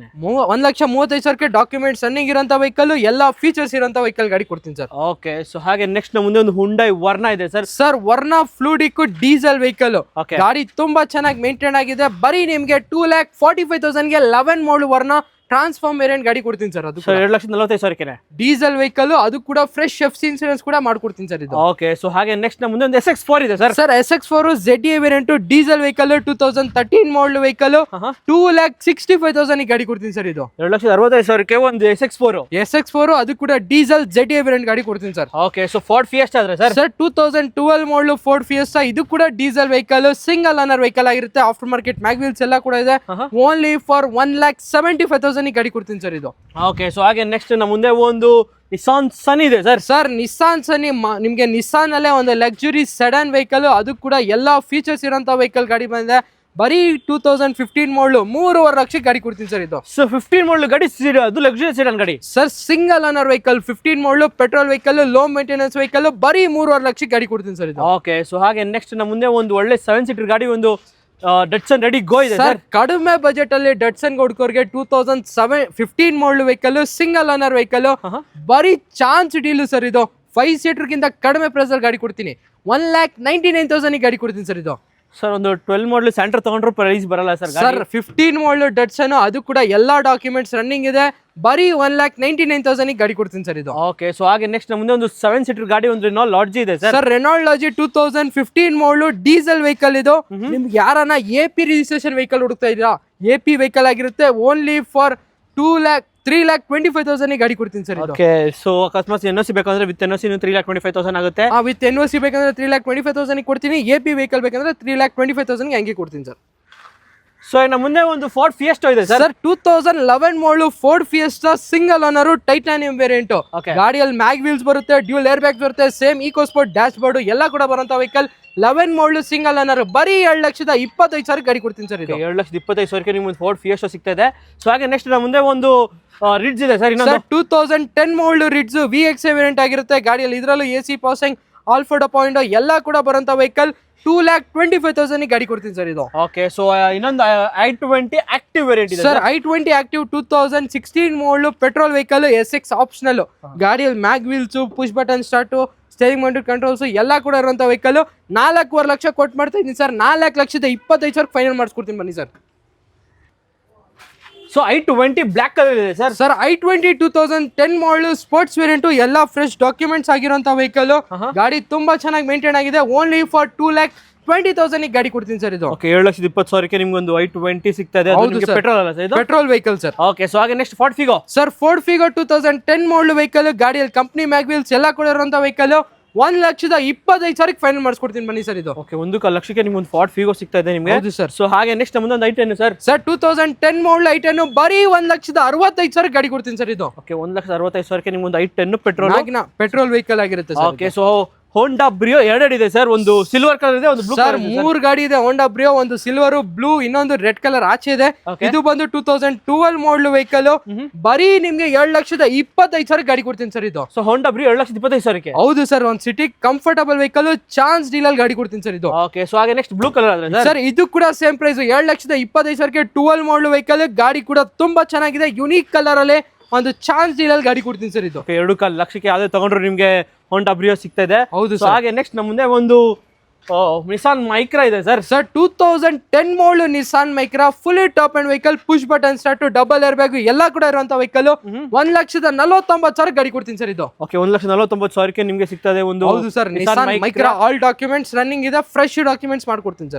1,35,000ಕ್ಕೆ ಡಾಕ್ಯುಮೆಂಟ್ಸ್ ರನ್ನಿಂಗ್ ಇರುವಂತ ವೆಹಿಕಲ್, ಎಲ್ಲ ಫೀಚರ್ಸ್ ಇರುವಂತ ವೆಹಿಕಲ್ ಗಾಡಿ ಕೊಡ್ತೀನಿ ಸರ್. ಓಕೆ, ಸೊ ಹಾಗೆ ನೆಕ್ಸ್ಟ್ ನಮ್ಮ ಮುಂದೆ ಒಂದು ಹುಂಡೈ ವರ್ನಾ ಇದೆ sir. Verna fluidic diesel vehicle, ಗಾಡಿ ತುಂಬಾ ಚೆನ್ನಾಗಿ ಮೇಂಟೈನ್ ಆಗಿದೆ. ಬರೀ ನಿಮ್ಗೆ 2,45,000ಗೆ 11 ಮಾಡಲ್ ವರ್ನಾ ಟ್ರಾನ್ಸ್ಫಾರ್ಮ್ ವೇರಿಯಂಟ್ ಗಾಡಿ ಕೊಡ್ತೀನಿ ಸರ್. ಅದು ಸೊ 2,45,000 ಡೀಸೆಲ್ ವೆಹಿಕಲ್, ಅದು ಕೂಡ ಫ್ರೆಶ್ ಎಫ್ಸಿ ಇನ್ಸೂರೆನ್ಸ್ ಕೂಡ ಮಾಡ್ಕೊಡ್ತೀನಿ ಸರ್ ಇದು. ಓಕೆ, ಸೊ ಹಾಗೆ ನೆಕ್ಸ್ಟ್ ನಮ್ಮ ಮುಂದೆ ಒಂದು SX4 ಇದೆ sir. Sir SX4 ZA variant diesel vehicle 2013 ಮಾಡಲ್ ವೆಹಿಕಲ್ 2,65,000 ಗಾಡಿ ಕೊಡ್ತೀನಿ ಸರ್ ಇದು. 2,65,000 ಒಂದು SX4. ಅದು ಕೂಡ ಡೀಸೆಲ್ ZA ವೇರಿಯಂಟ್ ಗಾಡಿ ಕೊಡ್ತೀನಿ sir. Okay, so Ford fiesta ಆದ್ರೆ ಸರ್ 2012 ಮಾಡಲ್ ಫೋರ್ಡ್ ಫಿಯೆಸ್ಟಾ, ಇದು ಕೂಡ diesel vehicle, single owner vehicle ಆಗಿರುತ್ತೆ. ಆಫ್ಟರ್ ಮಾರ್ಕೆಟ್ ಮ್ಯಾಗ್ವಿಲ್ಸ್ ಎಲ್ಲ ಕೂಡ ಇದೆ. ಓನ್ಲಿ ಫಾರ್ 1,75,000 ಗಾಡಿ ಕೊಡ್ತೀನಿ ಸರ್ ಇದು. ಓಕೆ, ಸೊ ಹಾಗೆ ನೆಕ್ಸ್ಟ್ ನಮ್ಮ ಮುಂದೆ ಒಂದು ನಿಸಾನ್ ಸನ್ ಇದೆ ಸರ್. ಸರ್ ನಿಸ್ಸಾನ್ ಸನಿ ನಿಮ್ಗೆ ನಿಸ್ಸಾನ್ ಅಲ್ಲೇ ಒಂದು ಲಕ್ಸುರಿ ಸೆಡನ್ ವೆಹಿಕಲ್, ಅದು ಕೂಡ ಎಲ್ಲಾ ಫೀಚರ್ಸ್ ಇರೋಂತ ವೆಹಿಕಲ್ ಗಾಡಿ ಬಂದಿದೆ. ಬರೀ 2015 ಮಾಡಲು 3.5 ಲಕ್ಷಕ್ಕೆ ಗಾಡಿ ಕೊಡ್ತೀನಿ ಸರ್ ಇದು. ಸೊ 15 ಮಾಡಲು ಗಾಡಿ, ಅದು ಲಕ್ಸುರಿ ಸೆಡನ್ ಗಾಡಿ ಸರ್, ಸಿಂಗಲ್ ಓನರ್ ವೆಹಿಕಲ್, 15 ಮಾಡಲು, petrol vehicle, low maintenance vehicle, ಬರೀ 3.5 ಲಕ್ಷಕ್ಕೆ ಗಾಡಿ ಕೊಡ್ತೀನಿ ಸರ್ ಇದು. ಓಕೆ, ಸೊ ಹಾಗೆ ನೆಕ್ಸ್ಟ್ ನಮ್ಮ ಮುಂದೆ ಒಂದು ಒಳ್ಳೆ 7 ಸೀಟರ್ ಗಾಡಿ, ಒಂದು ಡಟ್ಸನ್ ರೆಡಿ ಗೋ ಇದೆ ಸರ್. ಕಡಿಮೆ ಬಜೆಟ್ ಅಲ್ಲಿ ಡಟ್ಸನ್ ಹುಡ್ಕೋರ್ಗೆ 2015 ಮಾಡಲ್ ವೆಹಿಕಲ್, ಸಿಂಗಲ್ ಓನರ್ ವೆಹಿಕಲ್, ಬರೀ ಚಾನ್ಸ್ ಡೀಲ್ ಸರ್ ಇದು. 5 ಸೀಟರ್ ಗಿಂತ ಕಡಿಮೆ ಪ್ರೈಸ್ ಅಲ್ಲಿ ಗಾಡಿ ಕೊಡ್ತೀನಿ. 1,99,000 ಗಾಡಿ ಕೊಡ್ತೀನಿ ಸರ್ ಇದು. ಸರ್ ಒಂದು 12 ಮಾಡಲ್ ಸ್ಯಾಂಟ್ರಾ ತಗೊಂಡ್ರು ಪ್ರೈಸ್ ಬರಲ್ಲ ಸರ್. ಸರ್ 15 ಮಾಡಲ್ ಡಟ್ಸನ್, ಅದು ಕೂಡ ಎಲ್ಲಾ ಡಾಕ್ಯುಮೆಂಟ್ಸ್ ರನ್ನಿಂಗ್ ಇದೆ. ಬರೀ 1,99,000 ಗಾಡಿ ಕೊಡ್ತೀನಿ ಸರ್ ಇದು. ಓಕೆ, ಸೊ ಹಾಗೆ ನೆಕ್ಸ್ಟ್ ಮುಂದೆ ಒಂದು 7 ಸೀಟರ್ ಗಾಡಿ, ಒಂದು ರೆನಾಲ್ಡ್ ಲಾಡ್ಜಿ ಇದೆ ಸರ್. ಸರ್ ರೆನಾಲ್ಡ್ ಲಾಡ್ಜಿ 2015 ಮಾಡಲ್ ಡೀಸೆಲ್ ವೆಹಿಕಲ್ ಇದು. ನಿಮ್ಗೆ ಯಾರನ್ನ AP ರಿಜಿಸ್ಟ್ರೇಷನ್ ವೆಹಿಕಲ್ ಹುಡುಕ್ತಾ ಇದ್ದೀರಾ, AP ವೆಹಿಕಲ್ ಆಗಿರುತ್ತೆ. ಓನ್ಲಿ ಫಾರ್ 3,25,000 ಗಾಡಿ ಕೊಡ್ತೀನಿ ಸರ್ ಇದು. ಓಕೆ, ಸೊ ಅಕಸ್ಮಾತ್ NOC ಬೇಕಂದ್ರೆ ವಿತ್ NOC 3,25,000 ಆಗುತ್ತೆ. ವಿತ್ NOC ಬೇಕಂದ್ರೆ 3,25,000 ಕೊಡ್ತೀನಿ. AP ವೆಹಿಕಲ್ ಬೇಕಂದ್ರೆ 3,25,000 ಹಂಗೆ ಕೊಡ್ತೀನಿ ಸರ್. ಸೊ ನಮ್ಮ ಮುಂದೆ ಒಂದು ಫೋರ್ಡ್ ಫಿಯೆಸ್ಟಾ ಇದೆ sir. 2011 model Ford Fiesta, single owner, titanium variant. ಗಾಡಿಯಲ್ಲಿ ಮ್ಯಾಗ್ ವೀಲ್ಸ್ ಬರುತ್ತೆ, ಡ್ಯೂಲ್ ಏರ್ ಬ್ಯಾಗ್ಸ್ ಬರುತ್ತೆ, same EcoSport dashboard ಎಲ್ಲ ಕೂಡ ಬರುವಂತ ವೆಹಿಕಲ್. 11 ಮಾಡಲು ಸಿಂಗಲ್ ಓನರ್, ಬರೀ 2,25,000 ಗಾಡಿ ಕೊಡ್ತೀನಿ ಸರ್ ಇದು. 2,25,000 ನಿಮ್ಗೆ ಒಂದು ಫೋರ್ಡ್ ಫಿಯೆಸ್ಟಾ ಸಿಗ್ತಾ ಇದೆ. ಸೊ ಹಾಗೆ ನೆಕ್ಸ್ಟ್ ನಮ್ಮ ಮುಂದೆ ಒಂದು ರಿಡ್ಜ್ ಇದೆ ಸರ್. ಇನ್ನೊಂದು 2010 ಮಾಡಲು ರಿಡ್ಜ್ VXA ವೇರಿಯಂಟ್ ಆಗಿರುತ್ತೆ. ಗಾಡಿಯಲ್ಲಿ ಇದರಲ್ಲೂ AC ಪಾಸಿಂಗ್, ಆಲ್ಫಾ ಪಾಯಿಂಟ್ ಎಲ್ಲ ಕೂಡ ಬರುವಂತ ವೆಹಿಕಲ್. 2,25,000 ಗಾಡಿ ಕೊಡ್ತೀನಿ ಸರ್ ಇದು. ಓಕೆ, ಸೊ ಇನ್ನೊಂದು i20 ಆಕ್ಟಿವ್ ವೇರಿಯಂಟ್ ಇದೆ ಸರ್. i20 ಆಕ್ಟಿವ್ 2016 ಮಾಡಲು ಪೆಟ್ರೋಲ್ ವೆಹಿಕಲ್, SX ಆಪ್ಷನಲ್. ಗಾಡಿಯಲ್ಲಿ mag wheels, push button start, steering mounted controls ಎಲ್ಲ ಕೂಡ ಇರುವಂತ ವೆಹಿಕಲ್. 4.5 ಲಕ್ಷ ಕೊಟ್ಟು ಮಾಡ್ತಾ ಇದ್ದೀನಿ ಸರ್. 4,25,000 ಫೈನಲ್ ಮಾಡಿಸ್ಕೊಡ್ತೀನಿ ಬನ್ನಿ sir. So i20 black colour ಇದೆ ಸರ್. ಸರ್ i20 2010 ಮಾಡಲು ಸ್ಪೋರ್ಟ್ಸ್ ವೇರಿಯಂಟ್, ಎಲ್ಲ ಫ್ರೆಶ್ ಡಾಕ್ಯುಮೆಂಟ್ಸ್ ಆಗಿರುವಂತ ವೆಹಿಕಲ್. ಗಾಡಿ ತುಂಬಾ ಚೆನ್ನಾಗಿ ಮೇಂಟೈನ್ ಆಗಿದೆ. ಓನ್ಲಿ ಫಾರ್ 2,20,000 ಗಾಡಿ ಕೊಡ್ತೀನಿ ಸರ್ ಇದು. ಓಕೆ, 7,20,000 ನಿಮ್ಗೆ ಒಂದು i20 ಸಿಗ್ತಾ ಇದೆ. ಪೆಟ್ರೋಲ್ ಅಲ್ಲ sir, petrol vehicle sir. Okay, so ಹಾಗೆ next Ford Figo sir. Ford Figo 2010 model vehicle, ಗಾಡಿಯಲ್ಲಿ ಕಂಪ್ನಿ ಮ್ಯಾಗ್ವಿಲ್ಸ್ ಎಲ್ಲ ಕೂಡ ಇರುವಂತ ವೆಹಿಕಲ್. 1,25,000 ಫೈನಲ್ ಮಾಡಿಸ್ಕೊಡ್ತೀನಿ ಬನ್ನಿ ಸರ್ ಇದು. ಓಕೆ, 1 ಲಕ್ಷಕ್ಕೆ ನಿಮ್ಗೆ ಒಂದು ಫೋರ್ಡ್ ಫಿಗೋ ಸಿಗ್ತಾ ಇದೆ ನಿಮಗೆ. ಹೌದು ಸರ್. ಸೊ ಹಾಗೆ ನೆಕ್ಸ್ಟ್ ಮುಂದೆ ಒಂದು i10 ಸರ್. ಸರ್ 2010 ಮಾಡಲ್ i10 ಬರೀ 1,65,000 ಗಾಡಿ ಕೊಡ್ತೀನಿ ಸರ್ ಇದು. ಓಕೆ, 1,65,000 ನಿಮ್ಗೆ ಒಂದು i10 ಪೆಟ್ರೋಲ್ ವೆಹಿಕಲ್ ಆಗಿರುತ್ತೆ ಸರ್. ಓಕೆ, ಸೊ ಹೋಂಡಾ ಬ್ರಿಯೋ 2 ಇದೆ ಸರ್. ಒಂದು ಸಿಲ್ವರ್ ಕಲರ್ ಇದೆ, ಒಂದು ಬ್ಲೂ ಸರ್. 3 ಗಾಡಿ ಇದೆ ಹೋಂಡಾ ಬ್ರಿಯೋ, ಒಂದು ಸಿಲ್ವರ್, ಬ್ಲೂ, ಇನ್ನೊಂದು ರೆಡ್ ಕಲರ್ ಆಚೆ ಇದೆ. ಇದು ಬಂದು 2012 ಮಾಡಲ್ ವೆಹಿಕಲ್. ಬರೀ ನಿಮ್ಗೆ 2,25,000 ಗಾಡಿ ಕೊಡ್ತೀನಿ ಸರ್ ಇದು. ಸೊ ಹೋಂಡಾ ಬ್ರಿಯೋ 2,25,000. ಹೌದು ಸರ್. ಒಂದು city comfortable vehicle, chance deal ಅಲ್ಲಿ ಗಾಡಿ ಕೊಡ್ತೀನಿ ಸರ್ ಇದು. ಓಕೆ, ಸೊ ಹಾಗೆ ನೆಕ್ಸ್ಟ್ ಬ್ಲೂ ಕಲರ್ ಆದ್ರೆ ಸರ್ ಇದು ಕೂಡ ಸೇಮ್ ಪ್ರೈಸ್ 2,25,000 12 ಮಾಡಲ್ ವೆಹಿಕಲ್. ಗಾಡಿ ಕೂಡ ತುಂಬಾ ಚೆನ್ನಾಗಿದೆ, ಯುನೀಕ್ ಕಲರ್ ಅಲ್ಲಿ ಒಂದು ಚಾನ್ಸ್ ಡೀಲ್ ಅಲ್ಲಿ ಗಾಡಿ ಕೊಡ್ತೀನಿ ಸರ್ ಇದು. 2.25 ಲಕ್ಷಕ್ಕೆ ಯಾವ್ದೇ ತಗೊಂಡ್ರು ನಿಮ್ಗೆ ಹೋಂಡಾ ಬ್ರಿಯೋ ಸಿಗ್ತಾ ಇದೆ. ಹೌದು. ಹಾಗೆ ನೆಕ್ಸ್ಟ್ ನಮ್ಮ ಮುಂದೆ ಒಂದು ನಿಸಾನ್ ಮೈಕ್ರಾ ಇದೆ sir. 2010 model Nissan Micra, fully top and vehicle, push button start, double air bag ಎಲ್ಲ ಕೂಡ ಇರುವಂತ ವೆಹಿಕಲ್. 1,49,000 ಗಾಡಿ ಕೊಡ್ತೀನಿ ಸರ್ ಇದು. ಓಕೆ, 1,49,000 ನಿಮ್ಗೆ ಸಿಗ್ತಾ ಇದೆ ಒಂದು. ಹೌದು sir. Nissan Micra all documents running ಇದೆ, ಫ್ರೆಶ್ ಡಾಕ್ಯುಮೆಂಟ್ಸ್ ಮಾಡ್ಕೊಡ್ತೀನಿ ಸರ್.